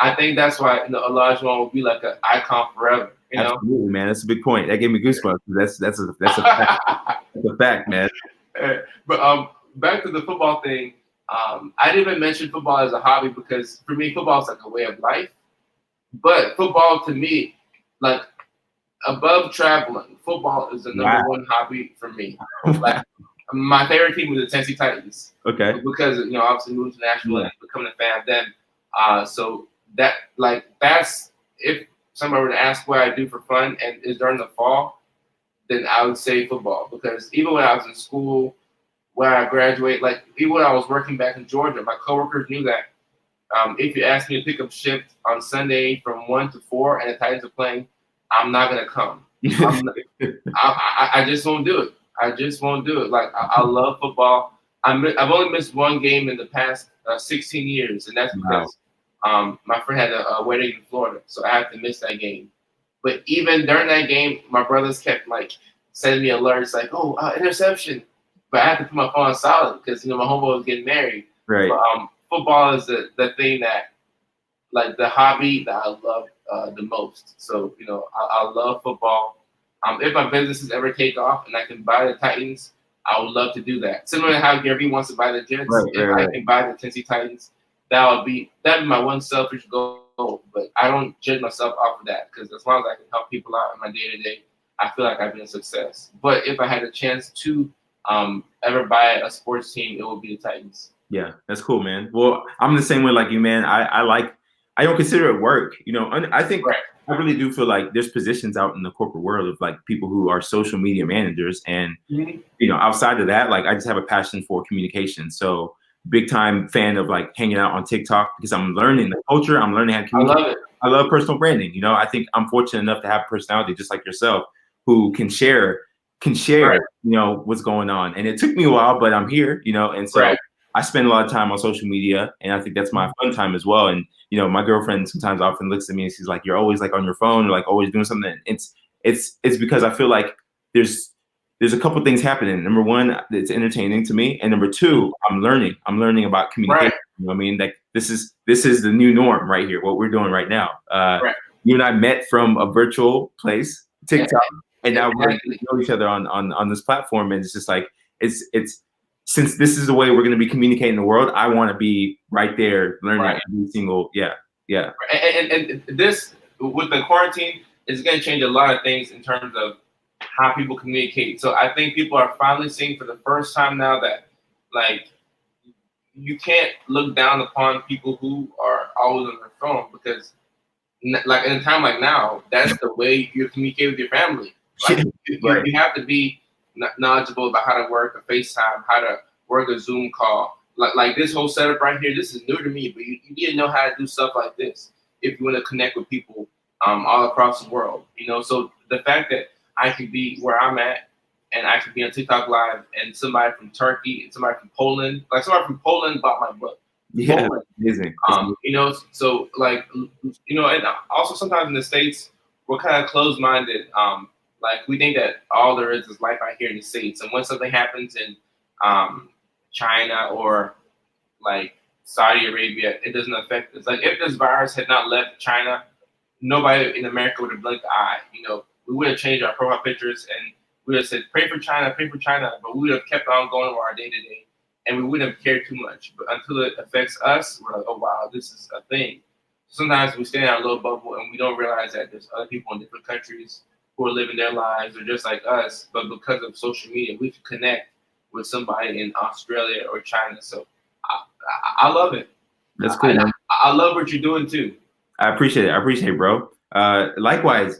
I think that's why Olajuwon will be like an icon forever. Absolutely, man. That's a big point. That gave me goosebumps. That's a fact. That's a fact, man. But back to the football thing. I didn't even mention football as a hobby because for me, football is like a way of life. But football to me, like above traveling, football is the number one hobby for me. Like my favorite team was the Tennessee Titans. Okay. Because obviously moved to Nashville and becoming a fan of them. So that's if somebody were to ask what I do for fun and is during the fall, then I would say football. Because even when I was in school, when I graduated, like even when I was working back in Georgia, my coworkers knew that if you ask me to pick up shift on Sunday from 1 to 4 and the Titans are playing, I'm not gonna come. I just won't do it. I just won't do it. Like I love football. I've only missed one game in the past 16 years, and that's because My friend had a wedding in Florida, so I had to miss that game. But even during that game, my brothers kept like sending me alerts like, "Oh, interception!" But I had to put my phone on silent because my homeboy was getting married. Right. But, football is the thing that, like, the hobby that I love the most. So I love football. If my businesses ever take off and I can buy the Titans, I would love to do that. Similar to how Gary wants to buy the Jets, if I can buy the Tennessee Titans, that'd be my one selfish goal. But I don't judge myself off of that because as long as I can help people out in my day to day, I feel like I've been a success. But if I had a chance to ever buy a sports team, it would be the Titans. Yeah, that's cool, man. Well, I'm the same way like you, man. I don't consider it work. I think I really do feel like there's positions out in the corporate world of like people who are social media managers, and outside of that, like I just have a passion for communication. So big time fan of like hanging out on TikTok because I'm learning the culture. I'm learning how to communicate. I love it. I love personal branding. I think I'm fortunate enough to have a personality just like yourself who can share, what's going on. And it took me a while, but I'm here, and so I spend a lot of time on social media, and I think that's my fun time as well. And my girlfriend sometimes often looks at me and she's like, "You're always like on your phone, or like always doing something." It's because I feel like there's a couple things happening. Number one, it's entertaining to me, and number two, I'm learning about communication. You know what I mean? Like this is the new norm right here. What we're doing right now. You and I met from a virtual place, TikTok, and now we're know each other on this platform, and it's just like it's. Since this is the way we're going to be communicating the world, I want to be right there learning every single, And this, with the quarantine, is going to change a lot of things in terms of how people communicate. So I think people are finally seeing for the first time now that, like, you can't look down upon people who are always on their phone because, like, in a time like now, that's the way you communicate with your family. Like, you have to be knowledgeable about how to work a FaceTime, how to work a Zoom call. Like this whole setup right here, this is new to me, but you need to know how to do stuff like this if you want to connect with people all across the world. So the fact that I could be where I'm at and I could be on TikTok Live and somebody from Turkey and somebody from Poland, like somebody from Poland bought my book. Yeah, amazing. So like, and also sometimes in the States, we're kind of closed-minded. Like we think that all there is life out here in the States, and when something happens in China or like Saudi Arabia, it doesn't affect us. Like if this virus had not left China, nobody in America would have blinked the eye. We would have changed our profile pictures and we would have said, pray for China, but we would have kept on going with our day to day, and we wouldn't have cared too much. But until it affects us, we're like, oh wow, this is a thing. Sometimes we stay in our little bubble and we don't realize that there's other people in different countries who are living their lives or just like us, but because of social media, we can connect with somebody in Australia or China. So I love it. That's cool. I love what you're doing too. I appreciate it, bro. Likewise.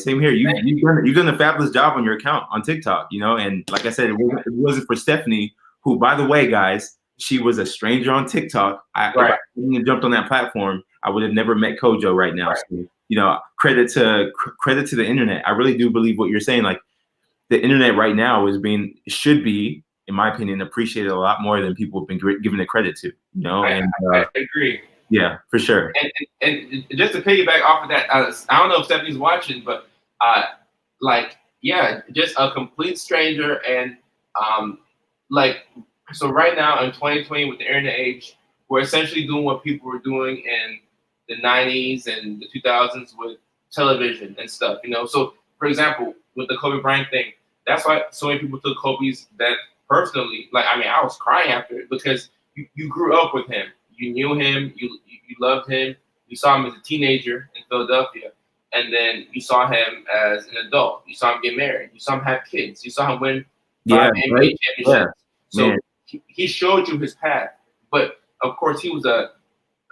Same here. You've done a fabulous job on your account on TikTok. And like I said, it wasn't for Stephanie, who, by the way, guys, she was a stranger on TikTok. If I wouldn't have jumped on that platform, I would have never met Kojo right now. So, credit to the internet. I really do believe what you're saying. Like the internet right now should be, in my opinion, appreciated a lot more than people have been given it credit to. I agree. Yeah, for sure. And just to piggyback off of that, I don't know if Stephanie's watching, but just a complete stranger, and so right now in 2020 with the internet age, we're essentially doing what people were doing in the 90s and the 2000s with television and stuff. So for example, with the Kobe Bryant thing, that's why so many people took Kobe's death personally. I was crying after it because you grew up with him. You knew him, you loved him, you saw him as a teenager in Philadelphia, and then you saw him as an adult. You saw him get married, you saw him have kids, you saw him win 5 NBA championships. So he showed you his path. But of course, he was a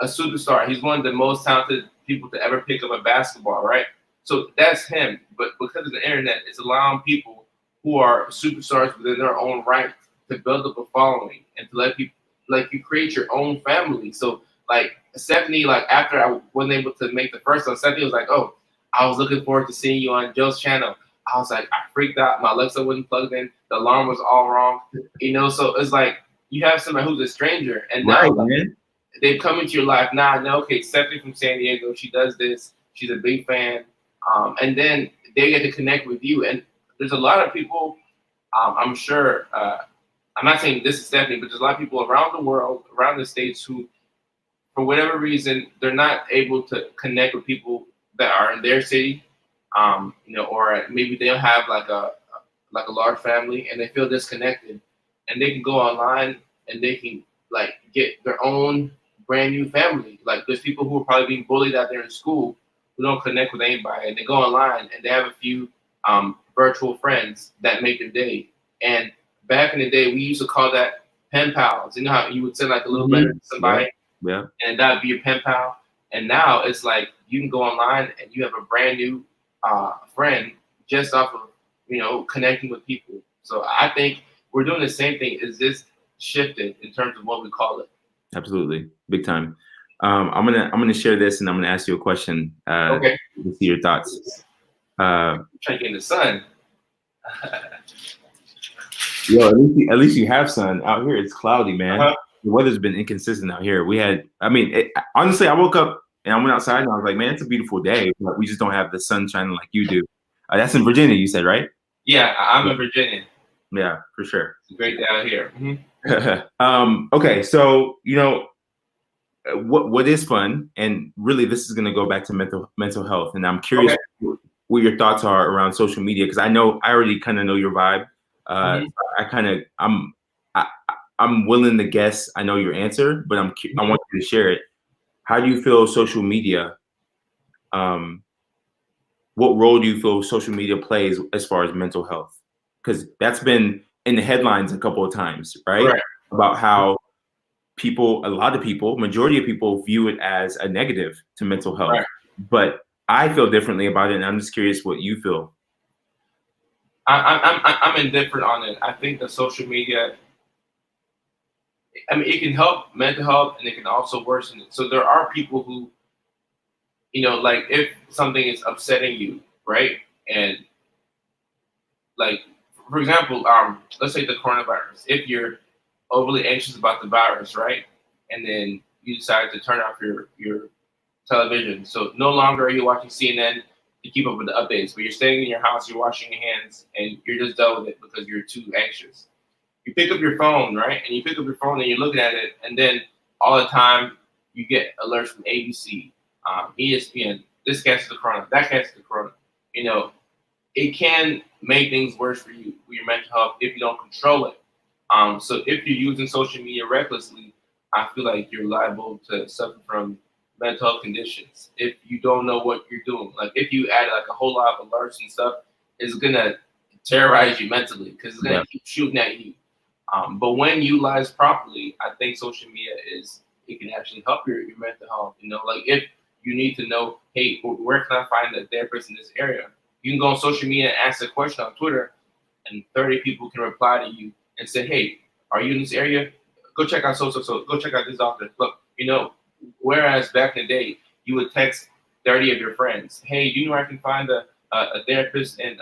superstar. He's one of the most talented people to ever pick up a basketball, right? So that's him. But because of the internet, it's allowing people who are superstars within their own right to build up a following and to let people, like, you create your own family. So like Stephanie, like after I wasn't able to make the first one, Stephanie was like, oh, I was looking forward to seeing you on Joe's channel. I was like, I freaked out. My Alexa wasn't plugged in. The alarm was all wrong. So it's like you have somebody who's a stranger, and now they've come into your life now. I know, okay, Stephanie from San Diego, she does this. She's a big fan. And then they get to connect with you. And there's a lot of people, I'm sure, I'm not saying this is Stephanie, but there's a lot of people around the world, around the States who, for whatever reason, they're not able to connect with people that are in their city, or maybe they don't have like a large family and they feel disconnected, and they can go online and they can like get their own brand new family. Like there's people who are probably being bullied out there in school who don't connect with anybody, and they go online and they have a few virtual friends that make their day. And back in the day, we used to call that pen pals. You know how you would send like a little letter to somebody, and that'd be your pen pal. And now it's like you can go online and you have a brand new friend just off of connecting with people. So I think we're doing the same thing. Is this shifted in terms of what we call it? Absolutely, big time. I'm gonna share this, and I'm gonna ask you a question. Okay. To see your thoughts. Trying to get in the sun. Yo, at least you have sun. Out here, it's cloudy, man. The weather's been inconsistent out here. Honestly, I woke up and I went outside and I was like, man, it's a beautiful day, but we just don't have the sun shining like you do. That's in Virginia, you said, right? Yeah, I'm in Virginia. Yeah, for sure. It's great day out here. Okay, so what is fun, and really this is going to go back to mental health, and I'm curious what your thoughts are around social media, because I already kind of know your vibe. I'm willing to guess I know your answer, but I want you to share it. How do you feel social media? What role do you feel social media plays as far as mental health? Because that's been in the headlines a couple of times, right? About how a lot of people, majority of people view it as a negative to mental health. But I feel differently about it, and I'm just curious what you feel. I'm indifferent on it. I think that social media, it can help mental health and it can also worsen it. So there are people who, like if something is upsetting you, right? And like, for example, let's say the coronavirus. If you're overly anxious about the virus, right? And then you decide to turn off your television. So no longer are you watching CNN to keep up with the updates, but you're staying in your house, you're washing your hands, and you're just done with it because you're too anxious. You pick up your phone, right? And you pick up your phone and you're looking at it, and then all the time you get alerts from ABC, ESPN, this catches the corona, that catches the corona. It can make things worse for you, for your mental health, if you don't control it. So if you're using social media recklessly, I feel like you're liable to suffer from mental health conditions if you don't know what you're doing. Like if you add like a whole lot of alerts and stuff, it's gonna terrorize you mentally because it's gonna keep shooting at you. But when utilized properly, I think social media it can actually help your mental health. Like if you need to know, hey, where can I find a therapist in this area? You can go on social media and ask a question on Twitter, and 30 people can reply to you and say, hey, are you in this area? Go check out so. Go check out this doctor. Look, whereas back in the day, you would text 30 of your friends, hey, do you know where I can find a therapist in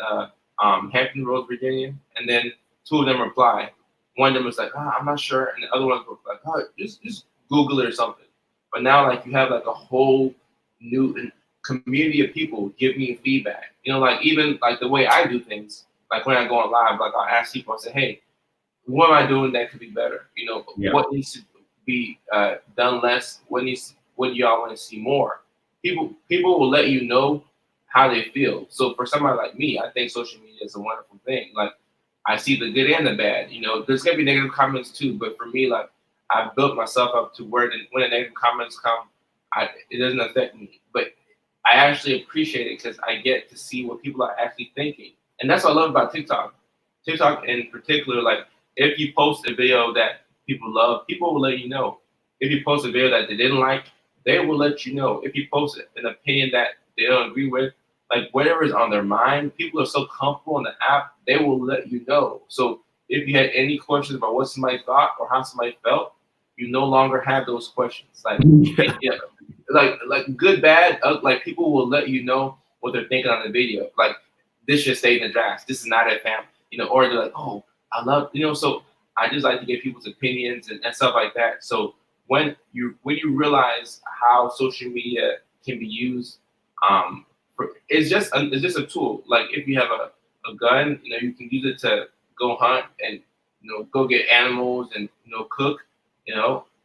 Hampton Roads, Virginia? And then 2 of them reply. One of them was like, I'm not sure. And the other one was like, just Google it or something. But now, like, you have like a whole new community of people giving you feedback. Like even like the way I do things, like when I go on live, like I'll ask people, I say, hey, what am I doing that could be better? What needs to be done less? What do y'all want to see more? People will let you know how they feel. So for somebody like me, I think social media is a wonderful thing. Like I see the good and the bad. There's gonna be negative comments too, but for me, like I've built myself up to where when the negative comments come, it doesn't affect me. But I actually appreciate it because I get to see what people are actually thinking, and that's what I love about TikTok. TikTok in particular, like if you post a video that people love, people will let you know. If you post a video that they didn't like, they will let you know. If you post an opinion that they don't agree with, like whatever is on their mind, people are so comfortable in the app, they will let you know. So if you had any questions about what somebody thought or how somebody felt, you no longer have those questions. Like, like good, bad, like people will let you know what they're thinking on the video. Like this should stay in the draft. This is not a family, or they're like, oh, I love, so I just like to get people's opinions and stuff like that. So when you realize how social media can be used, it's just a tool. Like if you have a gun, you can use it to go hunt and go get animals and cook.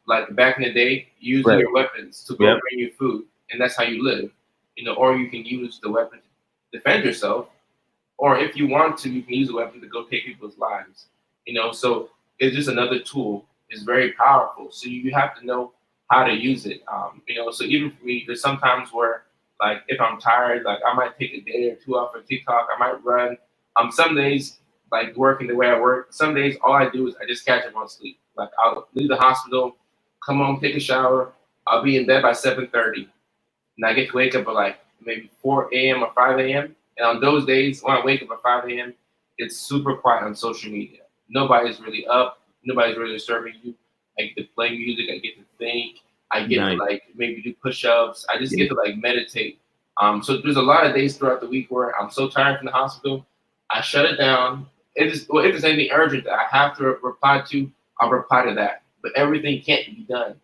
Like back in the day, using your weapons to go bring you food, and that's how you live. Or you can use the weapon to defend yourself, or if you want to, you can use the weapon to go take people's lives. So it's just another tool. It's very powerful. So you have to know how to use it. So even for me, there's sometimes where, like, if I'm tired, like I might take a day or two off of TikTok. I might run. Some days, like working the way I work, some days all I do is I just catch up on sleep. Like I'll leave the hospital, come home, take a shower. I'll be in bed by 7:30, and I get to wake up at like maybe 4 a.m. or 5 a.m. And on those days when I wake up at 5 a.m., it's super quiet on social media. Nobody's really up. Nobody's really disturbing you. I get to play music. I get to think. I get to like maybe do push-ups. I just get to like meditate. So there's a lot of days throughout the week where I'm so tired from the hospital, I shut it down. If there's anything urgent that I have to reply to, I'll reply to that. But everything can't be done.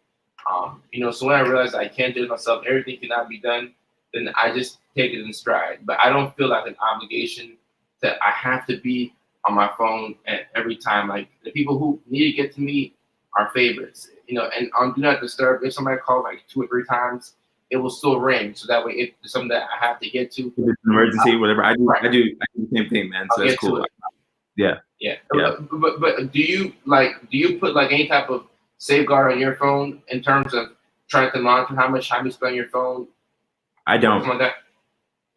So when I realize I can't do it myself, everything cannot be done, then I just take it in stride. But I don't feel like an obligation that I have to be on my phone at every time. Like the people who need to get to me are favorites, and on Do Not Disturb, if somebody calls like 2 or 3 times, it will still ring. So that way, if there's something that I have to get to, if it's an emergency, whatever, I do the same thing, man. So that's cool. Yeah. But do you put like any type of safeguard on your phone in terms of trying to monitor how much time you spend on your phone? I don't. Something like that?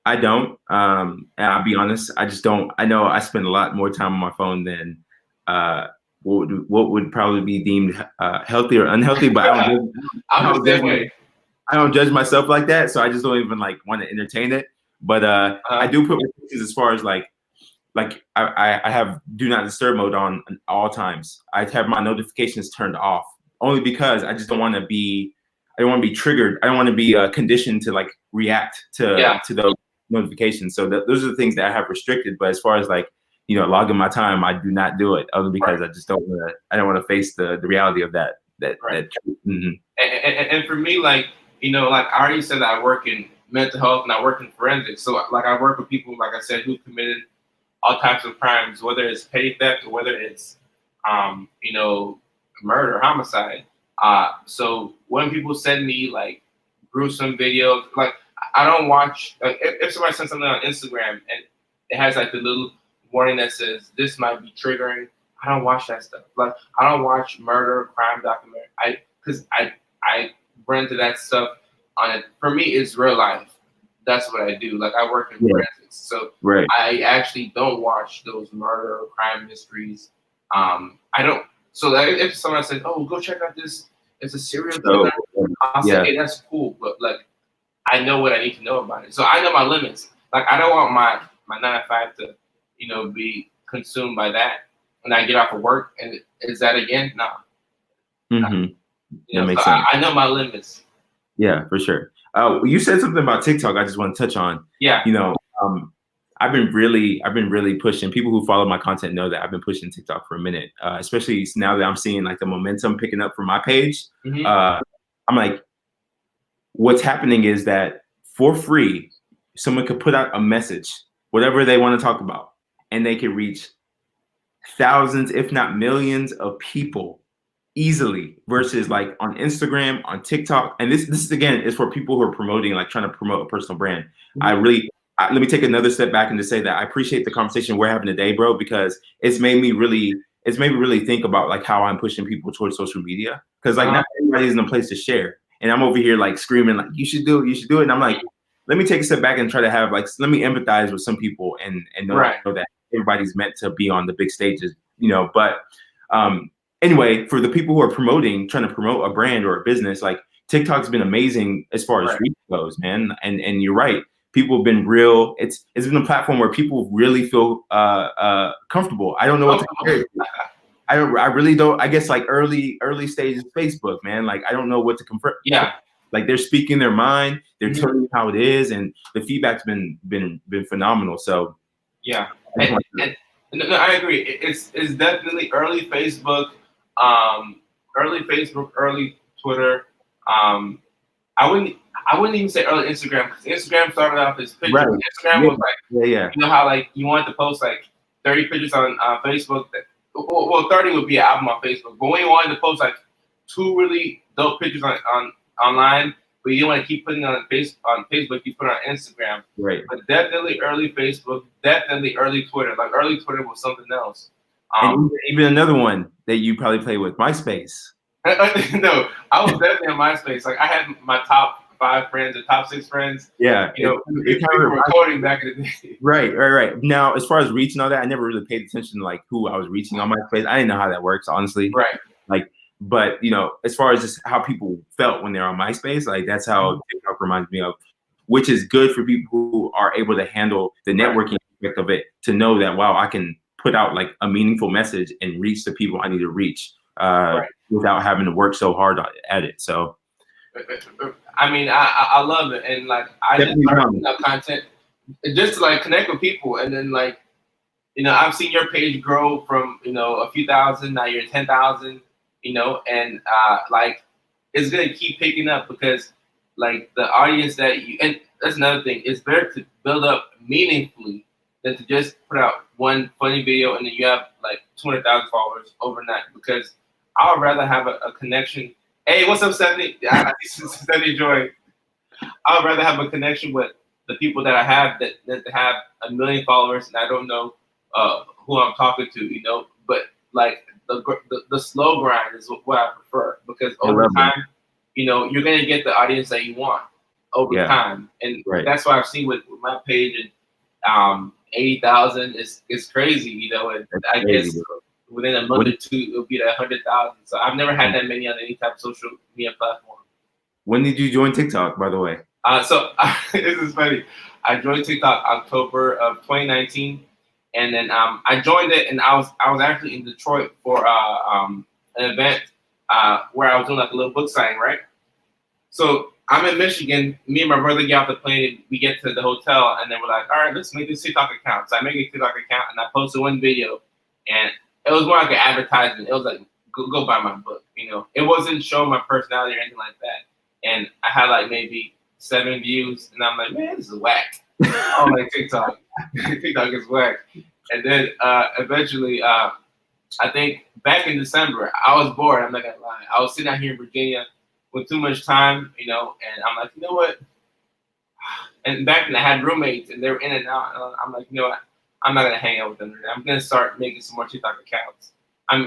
I don't. And I'll be honest, I just don't. I know I spend a lot more time on my phone than what would probably be deemed healthy or unhealthy. But I don't judge myself like that, so I just don't even like want to entertain it. But I do put restrictions as far as like I have Do Not Disturb mode on all times. I have my notifications turned off only because I just don't want to be. I don't want to be triggered. I don't want to be conditioned to like react to those notifications. So those are the things that I have restricted. But as far as like logging my time, I do not do it only because I just don't want to. I don't want to face the reality of that. Mm-hmm. And for me, like like I already said, that I work in mental health and I work in forensics. So like I work with people, like I said, who committed all types of crimes, whether it's petty theft or whether it's murder, homicide. So when people send me like gruesome videos, like I don't watch. Like, if somebody sends something on Instagram and it has like the little warning that says this might be triggering, I don't watch that stuff. Like I don't watch murder, crime documentary. Because I run into that stuff on it. For me, it's real life. That's what I do. Like I work in forensics, so I actually don't watch those murder or crime mysteries. I don't. So like, if someone says, "Oh, go check out this," it's a serial killer. I'll say, "Hey, that's cool," but like I know what I need to know about it. So I know my limits. Like I don't want my 9 to 5 to be consumed by that. And I get off of work and is that again? No. Mm-hmm. That makes sense. I know my limits. Yeah, for sure. You said something about TikTok. I just want to touch on. Yeah. I've been really pushing. People who follow my content know that I've been pushing TikTok for a minute, especially now that I'm seeing like the momentum picking up for my page. Mm-hmm. I'm like, what's happening is that for free, someone could put out a message, whatever they want to talk about, and they can reach thousands, if not millions of people easily versus like on Instagram, on TikTok. And this again is for people who are promoting, like trying to promote a personal brand. Mm-hmm. Let me take another step back and to say that I appreciate the conversation we're having today, bro, because it's made me really think about like how I'm pushing people towards social media. Cause like not everybody's in a place to share. And I'm over here like screaming, like, you should do it. And I'm like, let me take a step back and try to have like, let me empathize with some people and know that everybody's meant to be on the big stages, but anyway, for the people who are trying to promote a brand or a business, like TikTok's been amazing as far as reach goes, man. And you're right. People have been real. It's been a platform where people really feel comfortable. I don't know what to compare it to. I really don't. I guess like early stages Facebook, man. Like I don't know what to compare. Yeah. Like they're speaking their mind. They're telling you how it is, and the feedback's been phenomenal. So yeah. No, I agree. It's definitely early Facebook, early Twitter. I wouldn't even say early Instagram, because Instagram started off as pictures. Right. Instagram was like, yeah. You know how like you wanted to post like 30 pictures on Facebook. Well, 30 would be an album on Facebook, but when you wanted to post like 2 really dope pictures on online, but you didn't want to keep putting on Facebook, you put it on Instagram. Right. But definitely early Facebook, definitely early Twitter. Like early Twitter was something else. And even another one that you probably play with, MySpace. No, I was definitely on MySpace. Like I had my top 5 friends or top 6 friends. Yeah. People were recording back in the day. Right. Now, as far as reaching all that, I never really paid attention to like who I was reaching on MySpace. I didn't know how that works, honestly. Right. Like, but as far as just how people felt when they're on MySpace, like that's how TikTok reminds me of, which is good for people who are able to handle the networking aspect of it, to know that, wow, I can put out like a meaningful message and reach the people I need to reach without having to work so hard at it. So, I mean, I love it, and like I just putting up content just to like connect with people, and then like I've seen your page grow from a few thousand, now you're 10,000, and like it's gonna keep picking up, because like the audience that you, and that's another thing, it's better to build up meaningfully than to just put out one funny video and then you have like 200,000 followers overnight, because I would rather have a connection. Hey, what's up, Stephanie? Stephanie Joy. I would rather have a connection with the people that I have that have 1 million followers and I don't know who I'm talking to, but like the slow grind is what I prefer, because over time, you're gonna get the audience that you want over time, and that's what I've seen with my page, and 80,000 is crazy, and I guess within a month or two it'll be at 100,000. So I've never had that many on any type of social media platform. When did you join TikTok, by the way? So this is funny. I joined TikTok October of 2019, and then I joined it, and I was actually in Detroit for an event where I was doing like a little book signing, right? So I'm in Michigan. Me and my brother get off the plane, and we get to the hotel, and then we're like, all right, let's make this TikTok account. So I make a TikTok account, and I posted one video, and it was more like an advertisement. It was like, go buy my book. It wasn't showing my personality or anything like that. And I had like maybe 7 views, and I'm like, man, this is whack. I'm like, TikTok is whack. And then eventually, I think back in December, I was bored. I'm not gonna lie. I was sitting out here in Virginia with too much time, and I'm like, you know what? And back then I had roommates, and they were in and out. And I'm like, you know what? I'm not gonna hang out with them. I'm gonna start making some more TikTok accounts.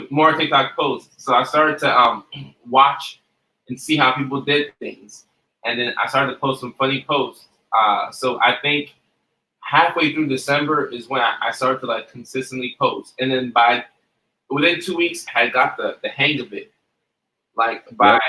More TikTok posts. So I started to watch and see how people did things, and then I started to post some funny posts. So I think halfway through December is when I started to like consistently post, and then within 2 weeks I got the hang of it. Like by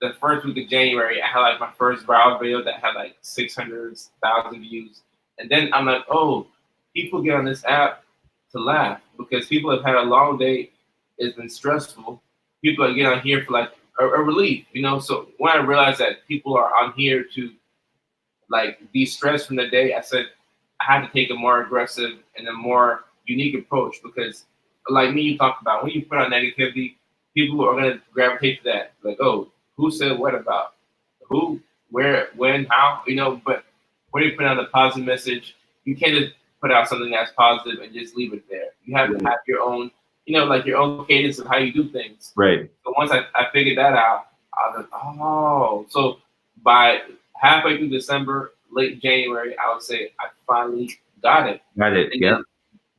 the first week of January, I had like my first viral video that had like 600,000 views, and then I'm like, oh, people get on this app to laugh, because people have had a long day. It's been stressful. People are getting on here for like a relief, So when I realized that people are on here to like de-stress from the day, I said I had to take a more aggressive and a more unique approach, because like me, you talked about, when you put on negativity, people are going to gravitate to that. Like, oh, who said what about? Who, where, when, how, but when you put out a positive message, you can't just put out something that's positive and just leave it there. You have to have your own, like your own cadence of how you do things. Right. So once I figured that out, I was like, oh. So by halfway through December, late January, I would say I finally got it. Got it, and then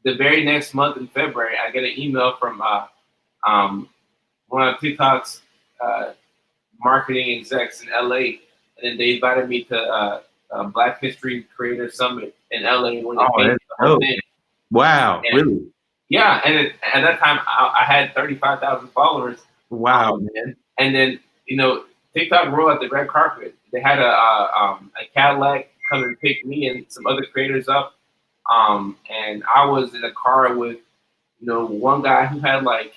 the very next month in February, I get an email from one of TikTok's marketing execs in LA, and then they invited me to Black History Creator Summit in LA when they painted the whole thing. Wow, and, really? Yeah, and at that time I had 35,000 followers. Wow, man! And then TikTok rolled out the red carpet. They had a Cadillac come and pick me and some other creators up, and I was in a car with one guy who had like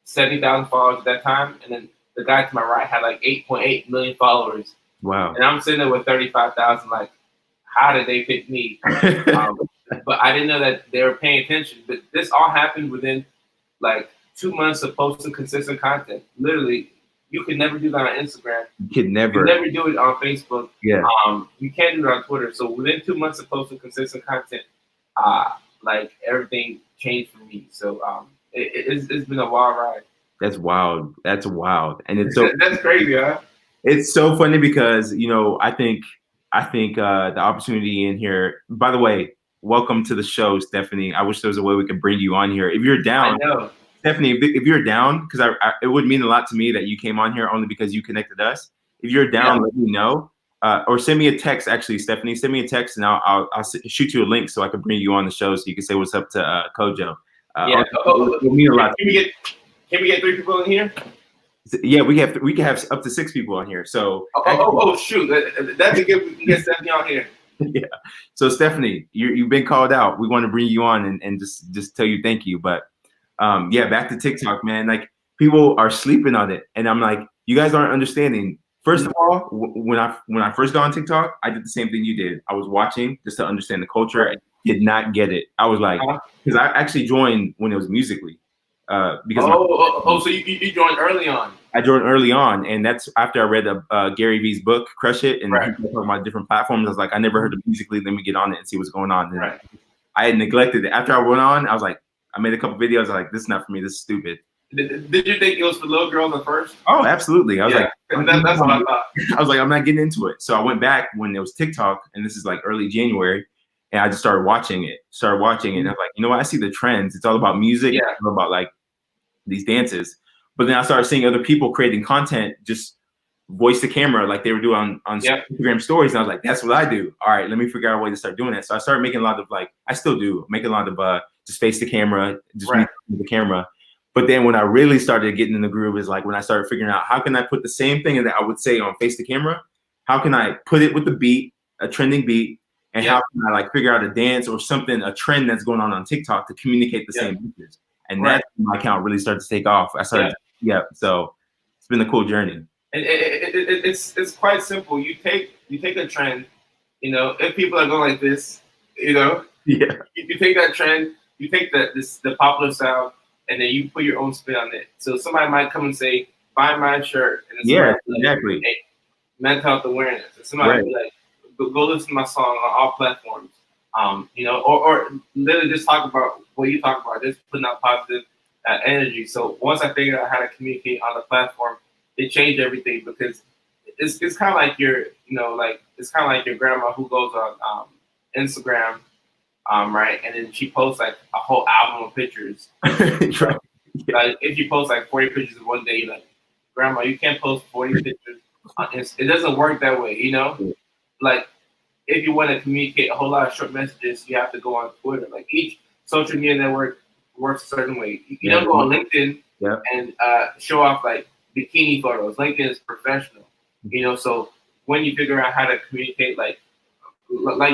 70,000 followers at that time, and then the guy to my right had like 8.8 million followers. Wow! And I'm sitting there with 35,000. Like, how did they pick me? But I didn't know that they were paying attention. But this all happened within like 2 months of posting consistent content. Literally, You could never do that on Instagram. You could You never. never do it on Facebook. Yeah. You can't do it on Twitter. So within 2 months of posting consistent content, like everything changed for me. So it's been a wild ride. That's wild. That's wild. And it's that's crazy, huh? It's so funny because, you know, I think the opportunity in here, by the way, welcome to the show, Stephanie. I wish there was a way we could bring you on here. If you're down, I know. Stephanie, if you're down, because it would mean a lot to me that you came on here only because you connected us. If you're down, let me know. Or send me a text, actually, Stephanie. Send me a text and I'll shoot you a link so I can bring you on the show so you can say what's up to Kojo. It would mean a lot. Can we get 3 people in here? Yeah, we can have up to 6 people on here. So shoot, that'd be good. We can get Stephanie on here. Yeah. So Stephanie, you've been called out. We want to bring you on and just tell you thank you. But back to TikTok, man. Like people are sleeping on it, and I'm like, you guys aren't understanding. First of all, when I first got on TikTok, I did the same thing you did. I was watching just to understand the culture. I did not get it. I was like, because I actually joined when it was Musically. So you joined early on. I joined early on, and that's after I read Gary Vee's book, Crush It, and people talking about different platforms. I was like, I never heard of Musically. Let me get on it and see what's going on. And I had neglected it. After I went on, I was like, I made a couple videos. I was like, this is not for me. This is stupid. Did you think it was for little girls at first? Oh, absolutely. I was like, that's what I thought. I was like, I'm not getting into it. So I went back when it was TikTok, and this is like early January, and I just started watching it. And I was like, you know what? I see the trends. It's all about music. Yeah. It's all about like these dances. But then I started seeing other people creating content, just voice to camera like they were doing on Instagram stories. And I was like, that's what I do. All right, let me figure out a way to start doing it. So I started making a lot of I still do, make a lot of just face the camera, just the camera. But then when I really started getting in the groove is like when I started figuring out how can I put the same thing that I would say on face the camera, how can I put it with the beat, a trending beat, and how can I like figure out a dance or something, a trend that's going on TikTok to communicate the same message. And that's when my account really started to take off. I started, so it's been a cool journey. And it's quite simple. You take a trend, you know, if people are going like this, you know, you take that trend, you take the popular style, and then you put your own spin on it. So somebody might come and say, buy my shirt. And exactly. Like, hey, mental health awareness. And somebody be like, go listen to my song on all platforms. You know, or literally just talk about what you talk about, just putting out positive energy. So once I figured out how to communicate on the platform, it changed everything because it's kind of like it's kind of like your grandma who goes on Instagram, right, and then she posts like a whole album of pictures. Like if you post like 40 pictures in one day, you're like, grandma, you can't post 40 pictures on Instagram. It doesn't work that way, you know. Like if you want to communicate a whole lot of short messages, you have to go on Twitter. Like each social media network works a certain way. You don't go on LinkedIn and show off like bikini photos. LinkedIn is professional, you know. So when you figure out how to communicate, like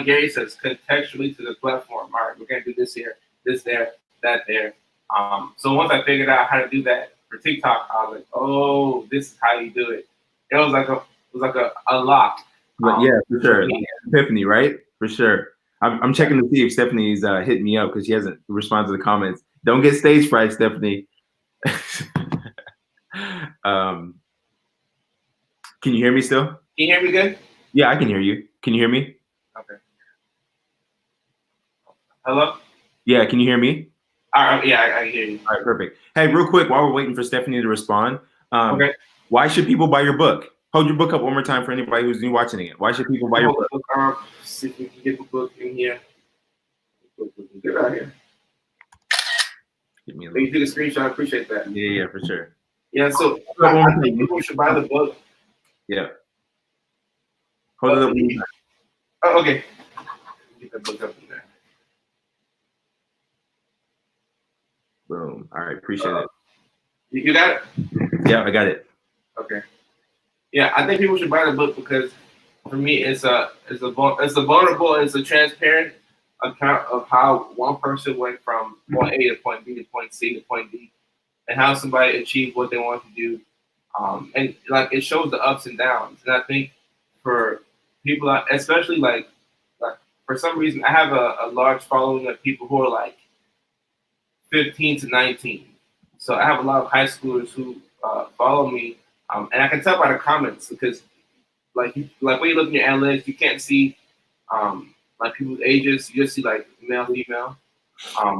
Gary says, contextually to the platform. All right, we're gonna do this here, this there, that there. So once I figured out how to do that for TikTok, I was like, oh, this is how you do it. It was like a lock. But for sure. Epiphany, right? For sure. I'm checking to see if Stephanie's hitting me up because she hasn't responded to the comments. Don't get stage fright, Stephanie. Can you hear me still? Can you hear me good? Yeah, I can hear you. Can you hear me? Okay. Hello? Yeah, can you hear me? I can hear you. All right, perfect. Hey, real quick, while we're waiting for Stephanie to respond, why should people buy your book? Hold your book up one more time for anybody who's new watching it. Why should people buy your book? See if we can get the book in here. Get out here. Give me a you took a screenshot. I appreciate that. Yeah, for sure. Yeah, so I think people should buy the book. Yeah. Hold it up. Oh, okay. Get the book up in there. Boom. All right, appreciate it. You got it? Yeah, I got it. Okay. Yeah, I think people should buy the book because for me, it's a vulnerable, it's a transparent account of how one person went from point A to point B to point C to point D, and how somebody achieved what they want to do, and like it shows the ups and downs. And I think for people, especially like for some reason, I have a large following of people who are like 15 to 19. So I have a lot of high schoolers who follow me. And I can tell by the comments because like when you look in your analytics, you can't see like people's ages. You just see like male, female.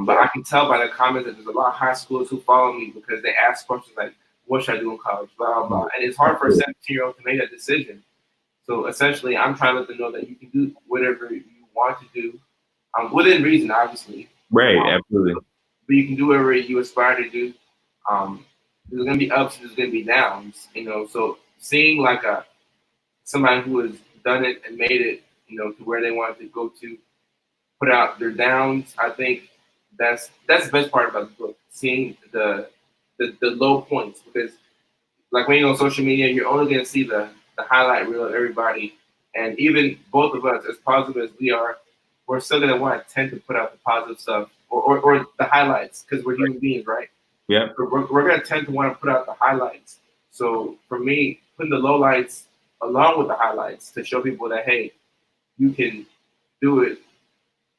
But I can tell by the comments that there's a lot of high schoolers who follow me because they ask questions like, "What should I do in college?" Blah blah blah. And it's hard for a 17-year-old to make that decision. So essentially, I'm trying to let them know that you can do whatever you want to do, within reason, obviously. Right, absolutely. But you can do whatever you aspire to do. There's gonna be ups, there's gonna be downs, So seeing like somebody who has done it and made it, to where they wanted to go to, put out their downs. I think that's the best part about the book. Seeing the low points, because like when you're on social media, you're only gonna see the highlight reel of everybody, and even both of us, as positive as we are, we're still gonna want to tend to put out the positive stuff or the highlights because we're human beings, right? Yeah. We're gonna tend to want to put out the highlights. So for me, putting the lowlights along with the highlights to show people that hey, you can do it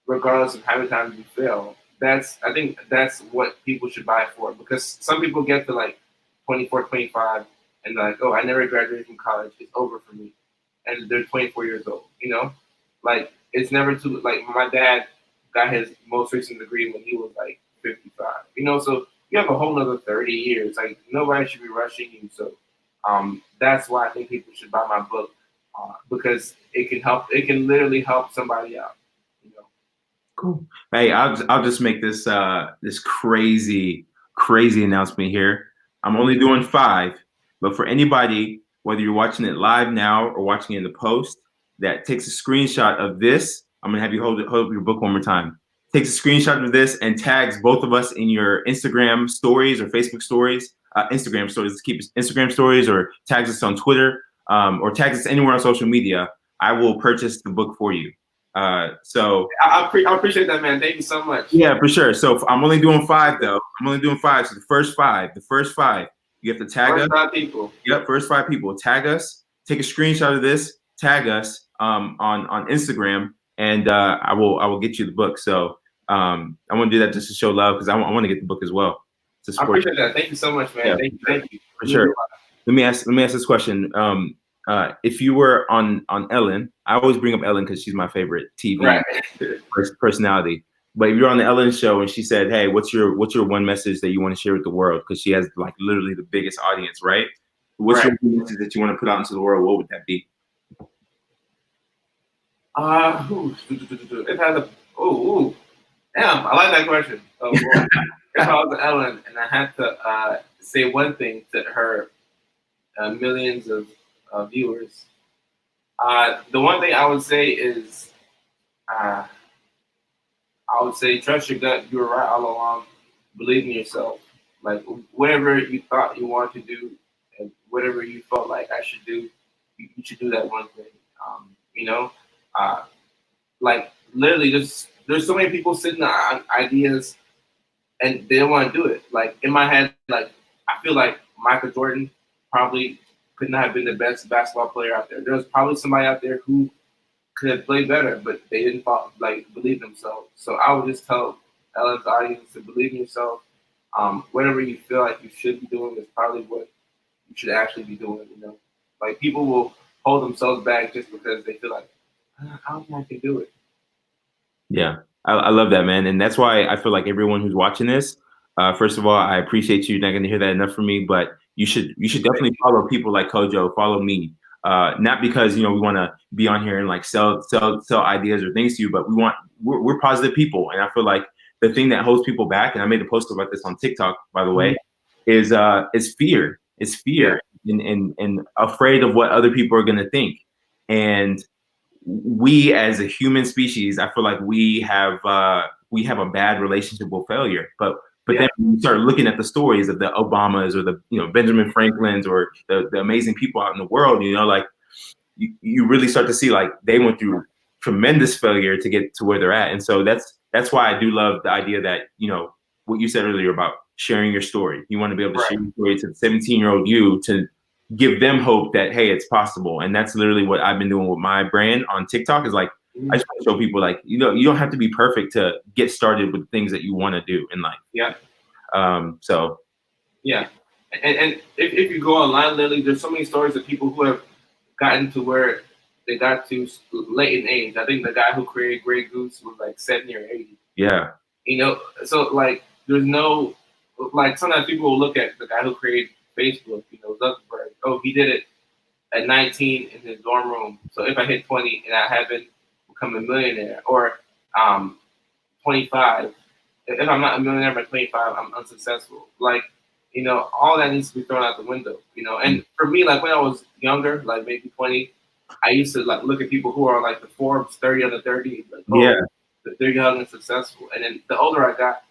regardless of how many times you fail. I think that's what people should buy for, because some people get to like 24, 25 and they're like, oh, I never graduated from college. It's over for me. And they're 24 years old, Like it's never too, like my dad got his most recent degree when he was like 55, so you have a whole nother 30 years. Like nobody should be rushing you. So that's why I think people should buy my book, because it can literally help somebody out. Cool. Hey, I'll just make this this crazy announcement here. I'm only doing 5, but for anybody, whether you're watching it live now or watching it in the post, that takes a screenshot of this. I'm gonna have you hold up your book one more time. Takes a screenshot of this and tags both of us in your Instagram stories or Facebook stories. Instagram stories. Let's keep Instagram stories, or tags us on Twitter, or tags us anywhere on social media. I will purchase the book for you. So I appreciate that, man. Thank you so much. Yeah, for sure. So I'm only doing 5 though. I'm only doing 5. So the first five, you have to tag us. First 5 people. Yep, first 5 people. Tag us. Take a screenshot of this. Tag us on Instagram, and I will get you the book. So I want to do that just to show love, because I want to get the book as well. I appreciate that. Thank you so much, man. Yeah, Thank you. For sure. Let me ask this question. If you were on Ellen, I always bring up Ellen because she's my favorite TV personality. But if you're on the Ellen show and she said, "Hey, what's your one message that you want to share with the world?" Because she has like literally the biggest audience, right? What's your message that you want to put out into the world? What would that be? It has damn, I like that question. Well, if I was Ellen and I had to say one thing to her millions of viewers, the one thing I would say is, I would say trust your gut. You were right all along. Believe in yourself. Like whatever you thought you wanted to do, and whatever you felt like I should do, you should do that one thing. Like literally, there's so many people sitting on ideas, and they don't want to do it. Like in my head, like I feel like Michael Jordan probably could not have been the best basketball player out there. There was probably somebody out there who could have played better, but they didn't believe themselves. So I would just tell Ellen's audience to believe in yourself. Whatever you feel like you should be doing is probably what you should actually be doing. Like people will hold themselves back just because they feel like, I don't think I can do it. Yeah, I love that, man. And that's why I feel like everyone who's watching this, first of all, I appreciate you. You're not going to hear that enough from me, but you should definitely follow people like Kojo. Follow me. Not because, we want to be on here and like sell ideas or things to you, but we're positive people. And I feel like the thing that holds people back, and I made a post about this on TikTok, by the way, is fear. It's fear and afraid of what other people are going to think. And we as a human species, I feel like we have a bad relationship with failure. But then when you start looking at the stories of the Obamas or the Benjamin Franklins or the amazing people out in the world, like you really start to see like they went through tremendous failure to get to where they're at. And so that's why I do love the idea that, what you said earlier about sharing your story. You want to be able to share your story to the 17-year-old you, to give them hope that, hey, it's possible. And that's literally what I've been doing with my brand on TikTok, is like, I just want to show people like, you don't have to be perfect to get started with things that you want to do in life. Yeah. So. Yeah. And if you go online, literally, there's so many stories of people who have gotten to where they got to late in age. I think the guy who created Grey Goose was like 70 or 80. Yeah. You know, so like there's no like sometimes people will look at the guy who created Facebook, you know, Zuckerberg. Oh, he did it at 19 in his dorm room. So if I hit 20 and I haven't become a millionaire, or 25, if I'm not a millionaire by 25, I'm unsuccessful. Like, you know, all that needs to be thrown out the window, you know. And for me, like when I was younger, like maybe 20, I used to like look at people who are like the Forbes 30 under 30, like, oh, Yeah. they're young and successful. And then the older I got,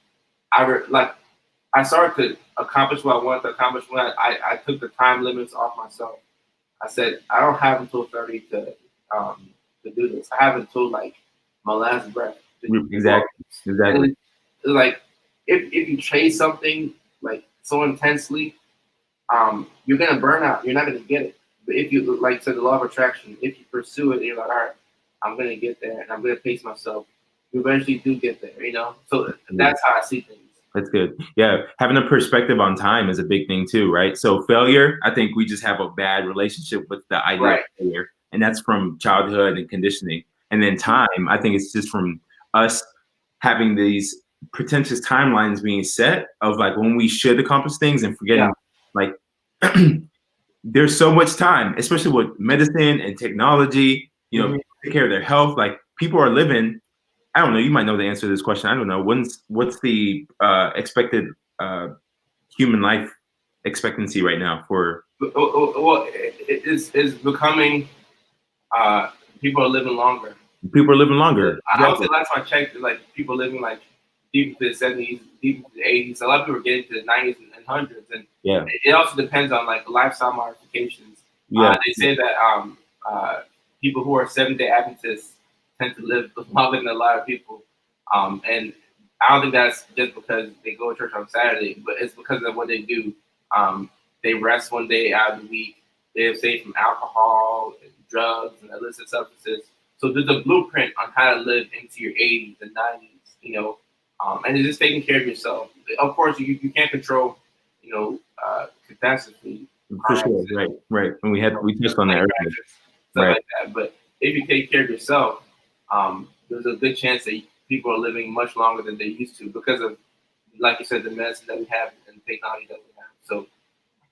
I started to accomplish what I wanted to accomplish when I took the time limits off myself. I said, I don't have until 30 to do this. I have until like my last breath. Exactly. And like if you chase something like so intensely, you're gonna burn out. You're not gonna get it. But if you like to the law of attraction, if you pursue it, you're like, all right, I'm gonna get there, and I'm gonna pace myself. You eventually do get there, you know. So that's how I see things. That's good. Yeah, having a perspective on time is a big thing too, right? So failure, I think we just have a bad relationship with the idea of failure, and that's from childhood and conditioning. And then time, I think it's just from us having these pretentious timelines being set of like when we should accomplish things and forgetting like there's so much time, especially with medicine and technology, you know, take care of their health. Like people are living, I don't know, you might know the answer to this question. I don't know. What's the expected human life expectancy right now for? Well, it's becoming, people are living longer. People are living longer. I would say last time I checked, like people living like deep into the 70s, deep into the 80s. A lot of people are getting to the 90s and 100s. And it also depends on like lifestyle modifications. They say that people who are Seventh-day Adventists tend to live longer than a lot of people. And I don't think that's just because they go to church on Saturday, but it's because of what they do. They rest one day out of the week. They are safe from alcohol and drugs and illicit substances. So there's a blueprint on how to live into your 80s and 90s, you know, and it's just taking care of yourself. Of course, you can't control, you know, catastrophe. For sure, right. And we touched on that earlier. Stuff like that. But if you take care of yourself, there's a good chance that people are living much longer than they used to because of, like you said, the medicine that we have and the technology that we have. So,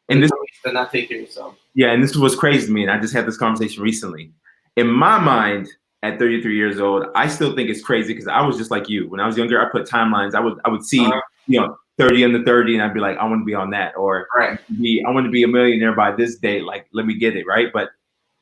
and this to not take care of yourself. Yeah, and this is what's crazy to me, and I just had this conversation recently. In my mind, at 33 years old, I still think it's crazy because I was just like you. When I was younger, I put timelines. I would see, you know, 30 under 30, and I'd be like, I want to be on that, or I want to be a millionaire by this date. Like, let me get it, right? But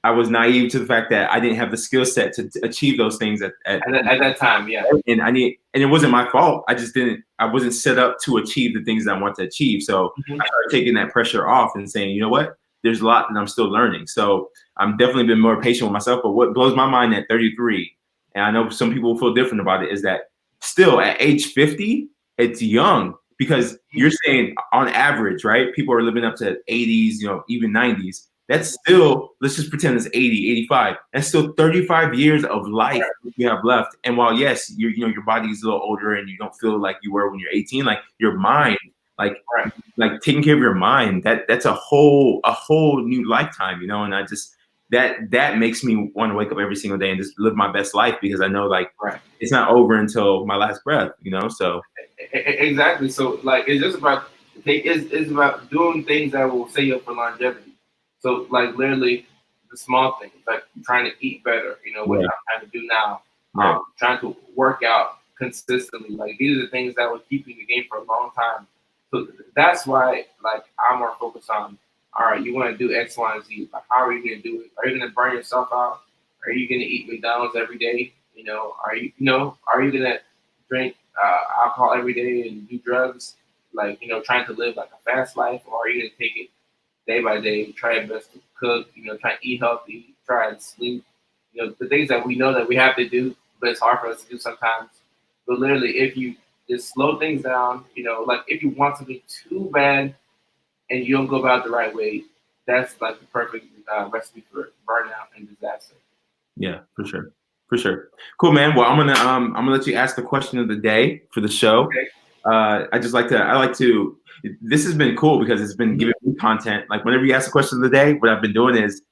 I was naive to the fact that I didn't have the skill set to achieve those things at that time. Yeah, and it wasn't my fault. I wasn't set up to achieve the things that I want to achieve. So I started taking that pressure off and saying, you know what? There's a lot that I'm still learning. So I'm definitely been more patient with myself. But what blows my mind at 33, and I know some people feel different about it, is that still at age 50, it's young because you're saying on average, right? People are living up to 80s, you know, even 90s. That's still, let's just pretend it's 80, 85. That's still 35 years of life you have left. And while yes, your body's a little older and you don't feel like you were when you're 18, like your mind, like taking care of your mind, that's a whole new lifetime, you know. And I just that makes me want to wake up every single day and just live my best life because I know like it's not over until my last breath, you know. So exactly. So like it's just about it's about doing things that will set you up for longevity. So like literally the small things, like trying to eat better, you know, what I'm trying to do now, trying to work out consistently. Like these are the things that will keep you in the game for a long time. So that's why like I'm more focused on, all right, you want to do X, Y, and Z. Like, how are you going to do it? Are you going to burn yourself out? Are you going to eat McDonald's every day? You know, are you going to drink alcohol every day and do drugs? Like, you know, trying to live like a fast life, or are you going to take it day by day, try your best to cook, you know, try to eat healthy, try and sleep, you know, the things that we know that we have to do, but it's hard for us to do sometimes. But literally, if you just slow things down, you know, like if you want something too bad and you don't go about it the right way, that's like the perfect recipe for burnout and disaster. Yeah, for sure. Cool, man. Well, I'm gonna let you ask the question of the day for the show. Okay. I like to. This has been cool because it's been giving me content. Like whenever you ask a question of the day, what I've been doing is,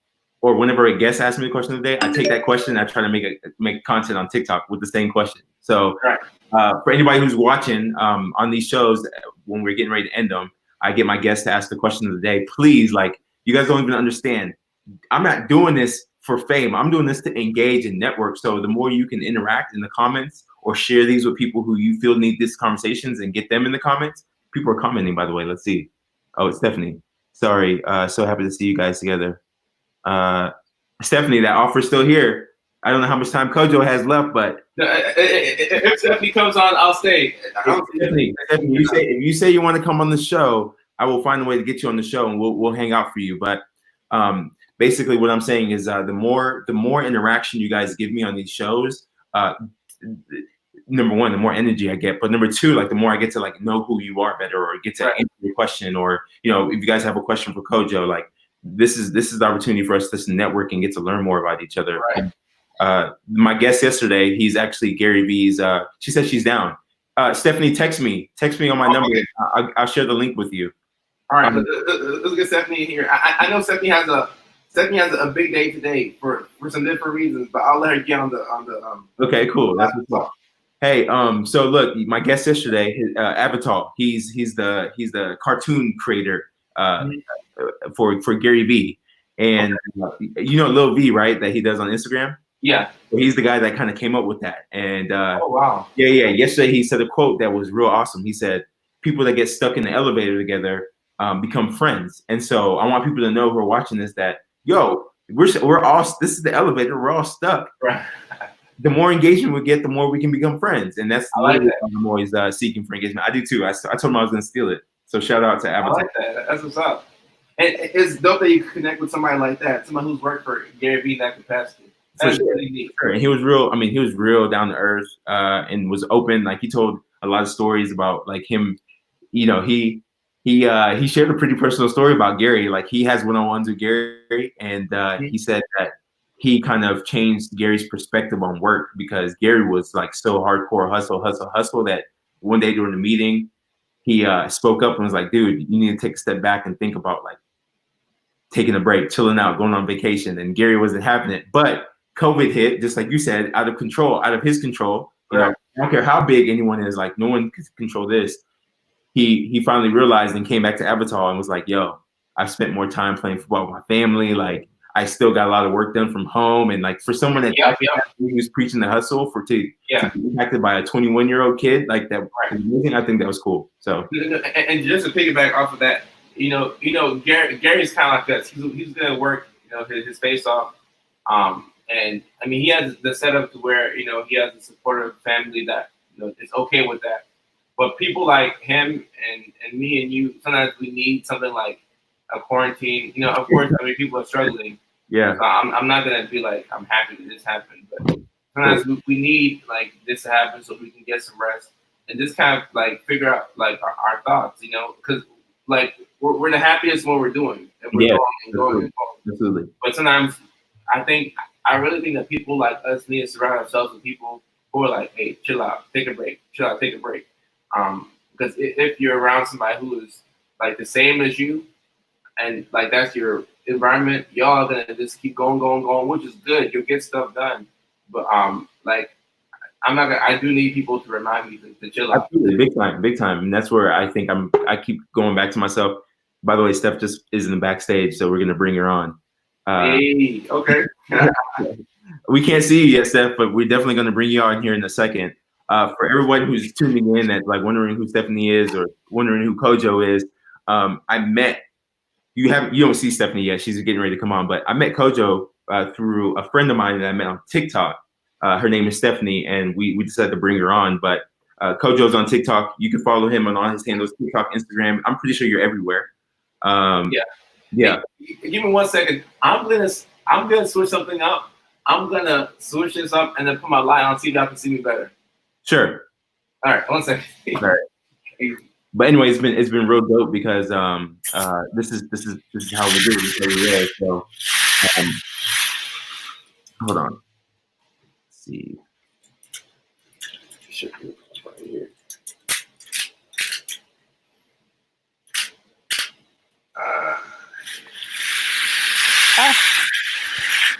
or whenever a guest asks me a question of the day, I take that question and I try to make content on TikTok with the same question. So for anybody who's watching on these shows, when we're getting ready to end them, I get my guests to ask the question of the day. Please, like, you guys don't even understand. I'm not doing this for fame. I'm doing this to engage and network. So the more you can interact in the comments or share these with people who you feel need these conversations and get them in the comments. People are commenting, by the way. Let's see. Oh, it's Stephanie. Sorry. So happy to see you guys together. Stephanie, that offer's still here. I don't know how much time Kojo has left, but if Stephanie comes on, I'll stay. Stephanie, if you say you want to come on the show, I will find a way to get you on the show, and we'll hang out for you. But basically, what I'm saying is, the more interaction you guys give me on these shows, number one, the more energy I get. But number two, like the more I get to like know who you are better, or get to answer your question, or if you guys have a question for Kojo, like this is the opportunity for us to network and get to learn more about each other. Right. My guest yesterday, he's actually Gary Vee's. She said she's down. Stephanie, text me on my number. I'll share the link with you. All right, let's get Stephanie here. I know Stephanie has a big day today for some different reasons, but I'll let her get on the. Okay, cool. That's what's up. Hey, so look, my guest yesterday, Avatar. He's the cartoon creator for Gary Vee, and Lil V, right? That he does on Instagram. Yeah. He's the guy that kind of came up with that. And oh wow. Yeah. Yesterday he said a quote that was real awesome. He said, "People that get stuck in the elevator together become friends." And so I want people to know who are watching this that we're all, this is the elevator. We're all stuck. Right. The more engagement we get, the more we can become friends. And that's like that. I'm always seeking for engagement. I do too. I told him I was going to steal it. So shout out to Avatar. I like that. That's what's up. And it's dope that you connect with somebody like that, someone who's worked for Gary Vee in that capacity. That's really neat. Sure. And he was real. I mean, he was real down to earth and was open. Like he told a lot of stories about like him. He shared a pretty personal story about Gary. Like he has one-on-ones with Gary, and he said that he kind of changed Gary's perspective on work because Gary was like so hardcore hustle that one day during the meeting, he spoke up and was like, "Dude, you need to take a step back and think about like taking a break, chilling out, going on vacation." And Gary wasn't having it, but COVID hit, just like you said, out of his control. I don't care how big anyone is, like no one can control this. He finally realized and came back to Avatar and was like, "Yo, I've spent more time playing football with my family. Like I still got a lot of work done from home." And like for someone that he was preaching the hustle to be impacted by a 21-year-old kid like that, I think that was cool. So and just to piggyback off of that, Gary's kind of like this. He's gonna work, his face off. And I mean, he has the setup to where, he has a supportive family that, is okay with that. But people like him and me and you, sometimes we need something like a quarantine. Of course, I mean, people are struggling. Yeah. So I'm not going to be like, I'm happy that this happened. But sometimes we need like this to happen so we can get some rest and just kind of like figure out like our thoughts, because like we're the happiest when we're doing. And we're going and going. Absolutely. But sometimes I really think that people like us need to surround ourselves with people who are like, "Hey, chill out, take a break. Chill out, take a break." Because if you're around somebody who is like the same as you, and like that's your environment, y'all are gonna just keep going, which is good. You'll get stuff done. But like I'm not gonna. I do need people to remind me to chill out. Absolutely, big time, and that's where I think I keep going back to myself. By the way, Steph just is in the backstage, so we're gonna bring her on. Hey, okay. We can't see you yet, Steph, but we're definitely going to bring you on here in a second. For everyone who's tuning in that's like wondering who Stephanie is or wondering who Kojo is, I met you don't see Stephanie yet. She's getting ready to come on, but I met Kojo through a friend of mine that I met on TikTok. Her name is Stephanie, and we decided to bring her on. But Kojo's on TikTok. You can follow him on all his handles: TikTok, Instagram. I'm pretty sure you're everywhere. Yeah. Hey, give me 1 second. I'm gonna switch something up. I'm gonna switch this up and then put my light on, see if y'all can see me better. Sure. All right, 1 second. All right. But anyway, it's been real dope because this is how we do it. This is how we live. So hold on. Let's see. Should be right here.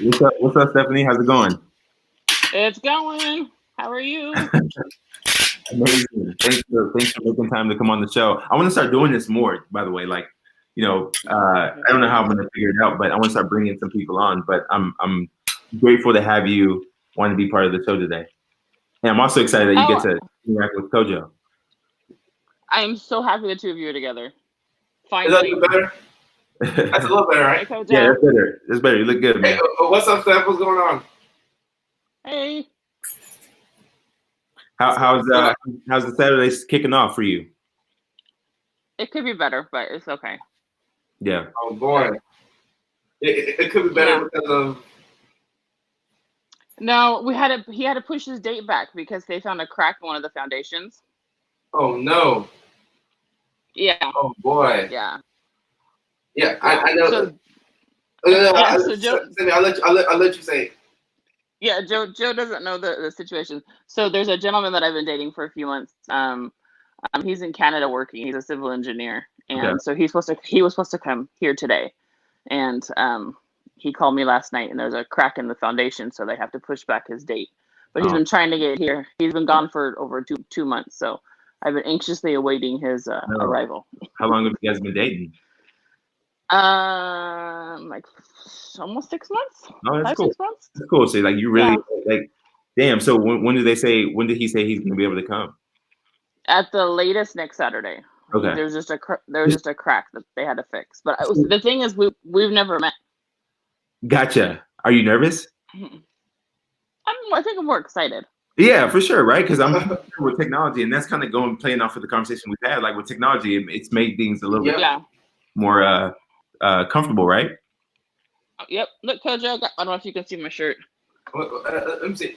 What's up, Stephanie? How's it going? It's going. How are you? Amazing. Thanks for making time to come on the show. I want to start doing this more, by the way. Like, I don't know how I'm going to figure it out, but I want to start bringing some people on. But I'm grateful to have you want to be part of the show today. And I'm also excited that you get to interact with Kojo. I am so happy the two of you are together. Finally. Is that better? That's a little better, right? Hey, yeah, that's better. That's better. You look good, man. Hey, what's up, Steph? What's going on? Hey. How's the Saturday kicking off for you? It could be better, but it's okay. Yeah. Oh boy. It could be better because of. No, he had to push his date back because they found a crack in one of the foundations. Oh no. Yeah. Oh boy. Yeah. Yeah, I know. So, Joe, I'll let you say it. Yeah, Joe doesn't know the situation. So there's a gentleman that I've been dating for a few months. He's in Canada working. He's a civil engineer, and so he was supposed to come here today, and he called me last night, and there's a crack in the foundation, so they have to push back his date. But he's been trying to get here. He's been gone for over two months, so I've been anxiously awaiting his arrival. How long have you guys been dating? Like almost 6 months. Oh, that's 5, cool. 6 months. That's cool. So like you really like, damn. So when did he say he's gonna be able to come? At the latest next Saturday. Okay. There was just a crack that they had to fix. But the thing is, we've never met. Gotcha. Are you nervous? I think I'm more excited. Yeah, for sure, right? Because I'm with technology, and that's kind of playing off of the conversation we've had. Like with technology, it's made things a little bit more comfortable, right? Yep. Look, Kojo, I don't know if you can see my shirt. Let me see.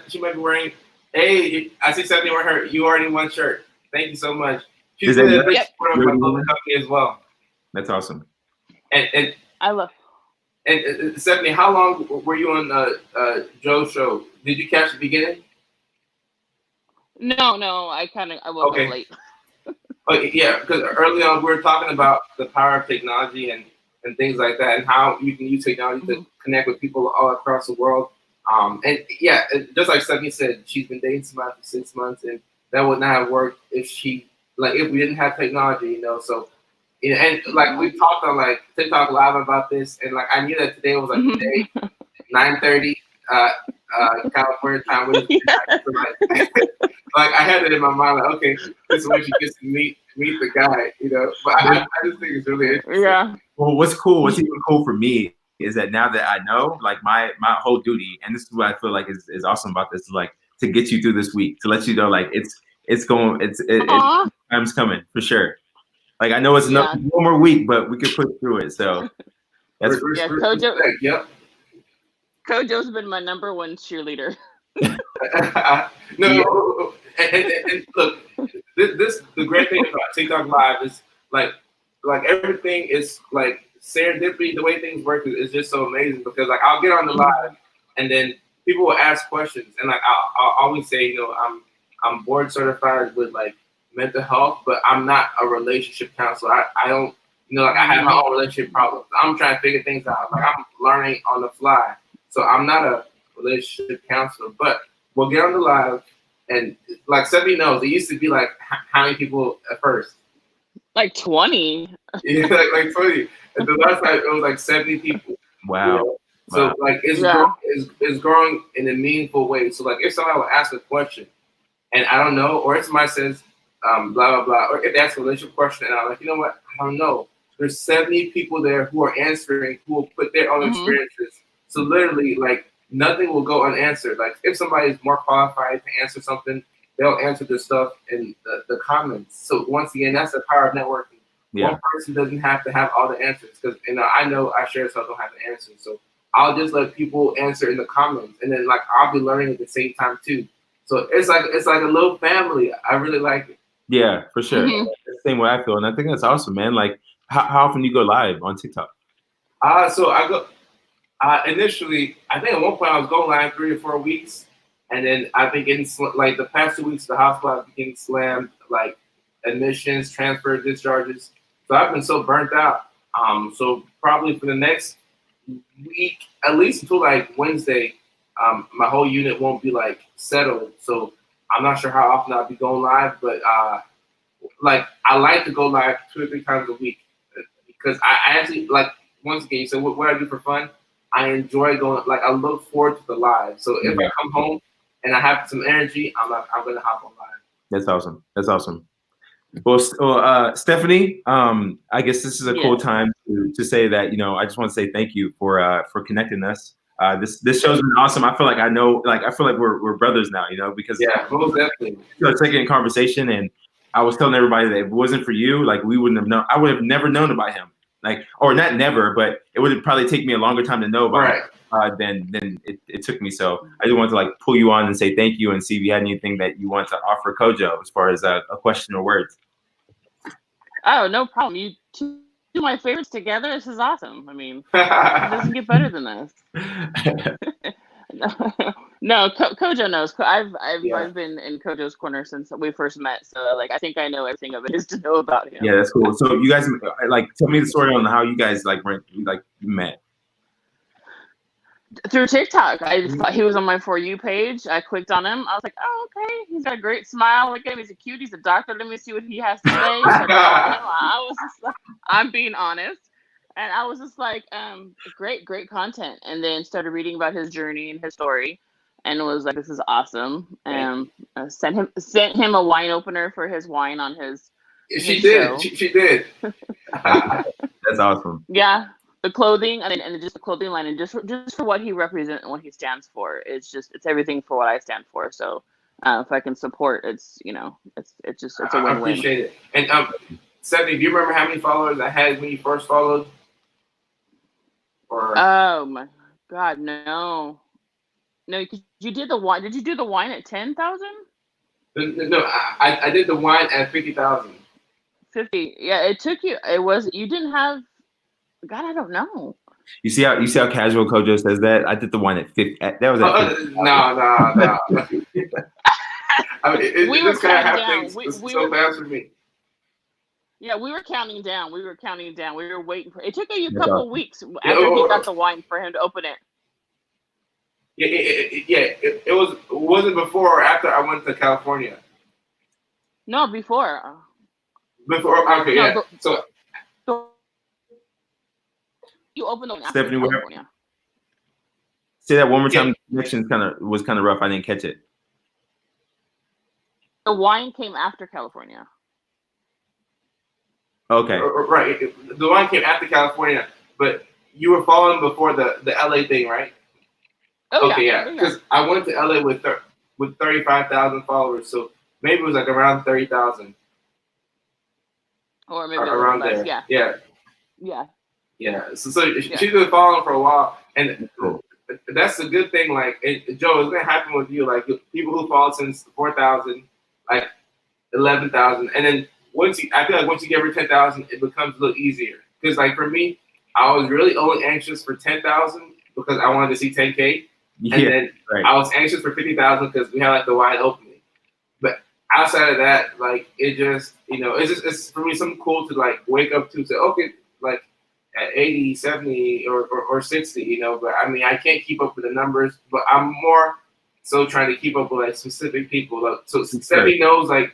She might be wearing. Hey, I see Stephanie wearing her. You already won shirt. Thank you so much. She's been a big supporter of my company as well. That's awesome. And I love. And Stephanie, how long were you on Joe's show? Did you catch the beginning? No, I woke up late. Yeah, because early on we were talking about the power of technology and things like that, and how you can use technology to connect with people all across the world. And yeah, just like Stephanie said, she's been dating somebody for 6 months, and that would not have worked if we didn't have technology, So, and like we talked on like TikTok Live about this, and like I knew that today was like day 9:30 California time. Like I had it in my mind, like okay, this is when she gets to meet the guy, But I just think it's really interesting. Yeah. Well, what's even cool for me is that now that I know, like my whole duty, and this is what I feel like is awesome about this, is like to get you through this week, to let you know, like time's coming for sure. Like I know it's one more week, but we could push through it. So that's Kojo. Yep. Kojo's been my number one cheerleader. No, and look, the great thing about TikTok Live is like everything is like serendipity. The way things work is just so amazing because like I'll get on the live and then people will ask questions and like I'll always say I'm board certified with like mental health, but I'm not a relationship counselor. I don't I have my own relationship problems. I'm trying to figure things out. Like I'm learning on the fly, so I'm not a relationship counselor, but we'll get on the live and like Stephanie knows it used to be like how many people at first? Like 20. Yeah, like 20. And the last time it was like 70 people. Wow. So like it's growing in a meaningful way. So like if somebody will ask a question and I don't know, or if somebody says blah blah blah, or if they ask a relationship question and I'm like, you know what, I don't know. There's 70 people there who are answering, who will put their own experiences. So literally like nothing will go unanswered. Like if somebody is more qualified to answer something, they'll answer the stuff in the comments. So once again, that's the power of networking. Yeah. One person doesn't have to have all the answers because I know I share stuff don't have the answers. So I'll just let people answer in the comments, and then like I'll be learning at the same time too. So it's like a little family. I really like it. Yeah, for sure. That's the same way I feel, and I think that's awesome, man. Like how often do you go live on TikTok? So I go. Initially, I think at one point I was going live 3 or 4 weeks, and then I've been getting like the past 2 weeks of the hospital, I've been getting slammed like admissions, transfer, discharges. So I've been so burnt out. So probably for the next week, at least until like Wednesday, my whole unit won't be like settled. So I'm not sure how often I'll be going live, but like I like to go live 2 or 3 times a week because I actually like, once again, you said what I do for fun. I enjoy going, like I look forward to the live. So if I come home and I have some energy, I'm gonna hop on live. That's awesome. That's awesome. Well, Stephanie, I guess this is a cool time to say that, you know, I just want to say thank you for connecting us. This show's been awesome. I feel like I feel like we're brothers now, you know, because most definitely. Second conversation, and I was telling everybody that if it wasn't for you, like we wouldn't have known. I would have never known about him, like, or not never, but it would have probably taken me a longer time to know about him than it took me. So I just wanted to like pull you on and say thank you and see if you had anything that you want to offer Kojo as far as a question or words. Oh, no problem. You two my favorites together. This is awesome. I mean, it doesn't get better than this. No, Kojo knows. I've been in Kojo's corner since we first met. So like, I think I know everything of it is to know about him. Yeah, that's cool. So you guys like tell me the story on how you guys like met. Through TikTok. I thought he was on my For You page. I clicked on him. I was like, oh, okay. He's got a great smile. Look at him. He's a cute. He's a doctor. Let me see what he has to say. I was just like, I'm being honest. And I was just like, great content. And then started reading about his journey and his story. And was like, this is awesome. Sent him a wine opener for his wine on his show. She did. That's awesome. Yeah. The clothing and just the clothing line and just for what he represents and what he stands for, it's everything for what I stand for. So if I can support, it's a win-win. I appreciate it. And Stephanie, do you remember how many followers I had when you first followed? Or oh my God, no, because you did the wine. Did you do the wine at 10,000? No, I did the wine at 50,000. 50, yeah. It took you. It was you didn't have. God, I don't know. You see how casual Kojo says that? I did the one at 50. That was at 50. No. I mean, it just kind of happened so fast for me. Yeah, we were counting down. We were waiting for. It took you a couple of weeks after he got the wine for him to open it. It wasn't before or after I went to California. No, before. Before, okay, yeah. So you opened the wine Stephanie, after California. Say that one more time. The connection was kind of rough. I didn't catch it. The wine came after California. Okay. Right. The wine came after California, but you were following before the LA thing, right? Oh, okay, yeah. Because I went to LA with 35,000 followers, so maybe it was like around 30,000. Or maybe around less, there. Yeah. So she's been following for a while, and that's a good thing. Like, Joe, it's gonna happen with you. Like, people who follow since 4,000, like 11,000, and then I feel like once you get over 10,000, it becomes a little easier. Because like for me, I was really only anxious for 10,000 because I wanted to see 10K, and then I was anxious for 50,000 because we had like the wide opening. But outside of that, like it just it's for me something cool to like wake up to say, okay, like at 80, 70 or 60, but I mean I can't keep up with the numbers, but I'm more so trying to keep up with like specific people. Like, so Stephanie knows like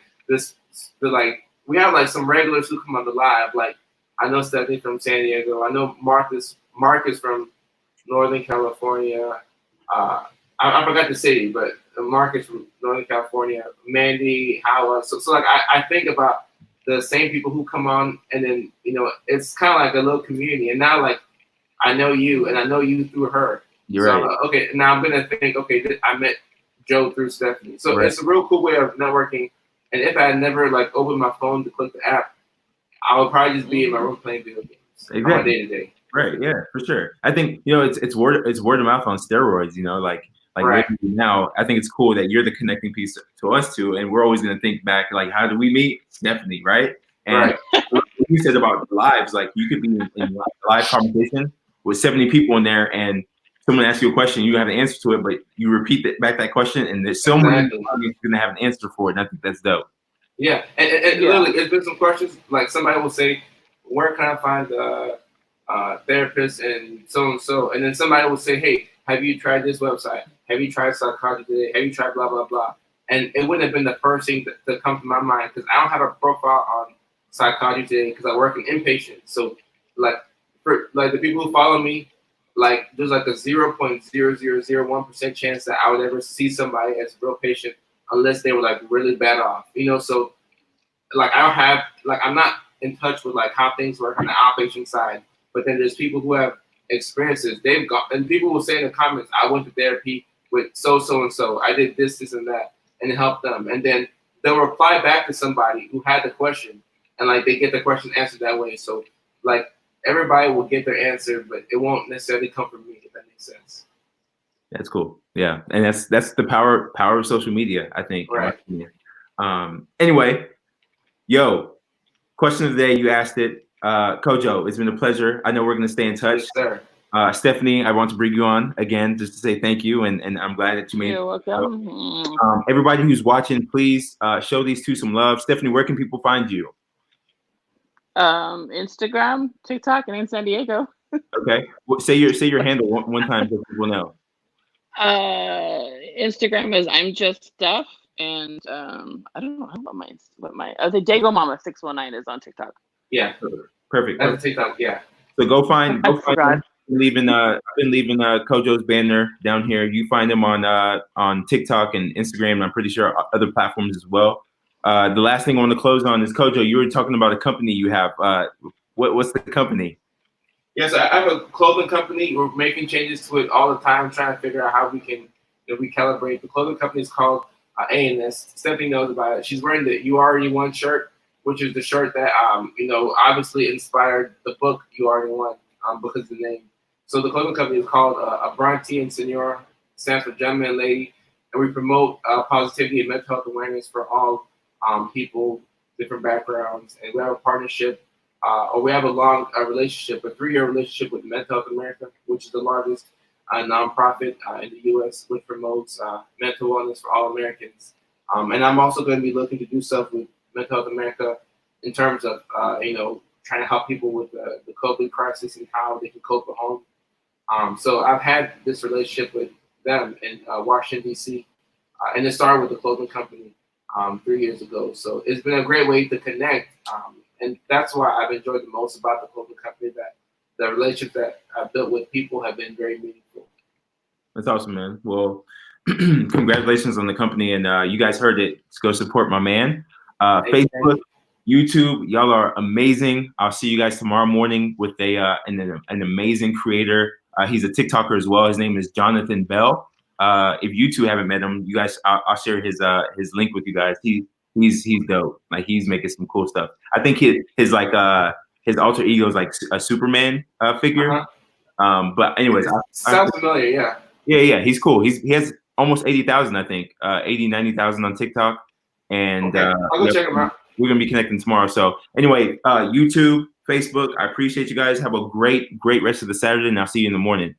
we have like some regulars who come on the live. Like I know Stephanie from San Diego. I know Marcus from Northern California. I forgot the city, but Marcus from Northern California. Mandy, Howard. So like I think about the same people who come on, and then it's kind of like a little community. And now like I know you, and I know you through her. You're so, right. Okay, now I'm gonna think. Okay, I met Joe through Stephanie. So it's a real cool way of networking. And if I had never like opened my phone to click the app, I would probably just be in my room playing video games. Exactly. Day to day. Right. Yeah, for sure. I think it's word of mouth on steroids. Right now, I think it's cool that you're the connecting piece to us two, and we're always gonna think back like, how did we meet? Stephanie, right? And what you said about lives, like you could be in a live conversation with 70 people in there, and someone asks you a question, you have an answer to it, but you repeat back that question, and there's someone who's gonna have an answer for it. And I think that's dope. Yeah, and literally, it's been some questions. Like somebody will say, "Where can I find therapist and so, and then somebody will say, hey, have you tried this website? Have you tried Psychology Today? Have you tried blah, blah, blah? And it wouldn't have been the first thing to come to my mind because I don't have a profile on Psychology Today because I work in inpatient. So like the people who follow me, like there's like a 0.0001% chance that I would ever see somebody as a real patient unless they were like really bad off, you know? So like I don't have, like I'm not in touch with like how things work on the outpatient side, but then there's people who have experiences. They've got, and people will say in the comments, I went to therapy with so and so. I did this and that, and it helped them. And then they'll reply back to somebody who had the question, and like they get the question answered that way. So like everybody will get their answer, but it won't necessarily come from me, if that makes sense. That's cool. Yeah, and that's the power of social media, I think. Right. Anyway, yo, question of the day. You asked it, Kojo. It's been a pleasure. I know we're gonna stay in touch. Yes, sir. Stephanie, I want to bring you on again just to say thank you, and I'm glad that you made. You're welcome. Everybody who's watching, please show these two some love. Stephanie, where can people find you? Instagram, TikTok, and in San Diego. Okay, well, say your handle one time so people know. Instagram is I'm just Steph, and I don't know what my the Dago Mama 619 is on TikTok. Yeah, perfect. That's TikTok. Yeah. So go find them. I've been leaving Kojo's banner down here. You find him on TikTok and Instagram, and I'm pretty sure other platforms as well. The last thing I want to close on is Kojo. You were talking about a company you have. What's the company? Yes, I have a clothing company. We're making changes to it all the time, trying to figure out how we can recalibrate. The clothing company is called A&S. Stephanie knows about it. She's wearing the You Already Won shirt, which is the shirt that obviously inspired the book You Already Won because of the name. So the clothing company is called Abranti and Senora, stands for gentleman and lady, and we promote positivity and mental health awareness for all people, different backgrounds, and we have a partnership. We have a long relationship, a 3-year relationship with Mental Health America, which is the largest nonprofit in the U.S., which promotes mental wellness for all Americans. And I'm also going to be looking to do stuff with Mental Health America in terms of, trying to help people with the COVID crisis and how they can cope at home. So I've had this relationship with them in Washington, D.C., and it started with the clothing company 3 years ago. So it's been a great way to connect. And that's why I've enjoyed the most about the clothing company, that the relationships that I've built with people have been very meaningful. That's awesome, man. Well, congratulations on the company. And you guys heard it. Let's go support my man. Facebook, YouTube, y'all are amazing. I'll see you guys tomorrow morning with an amazing creator. He's a TikToker as well. His name is Jonathan Bell. If you two haven't met him, you guys, I'll share his link with you guys. He's dope. Like he's making some cool stuff. I think his alter ego is like a Superman figure. But anyways, sounds familiar. Yeah. He's cool. He has almost 80,000, I think, 90,000 on TikTok. And I'll go check him out. We're gonna be connecting tomorrow. So anyway, YouTube, Facebook. I appreciate you guys. Have a great rest of the Saturday, and I'll see you in the morning.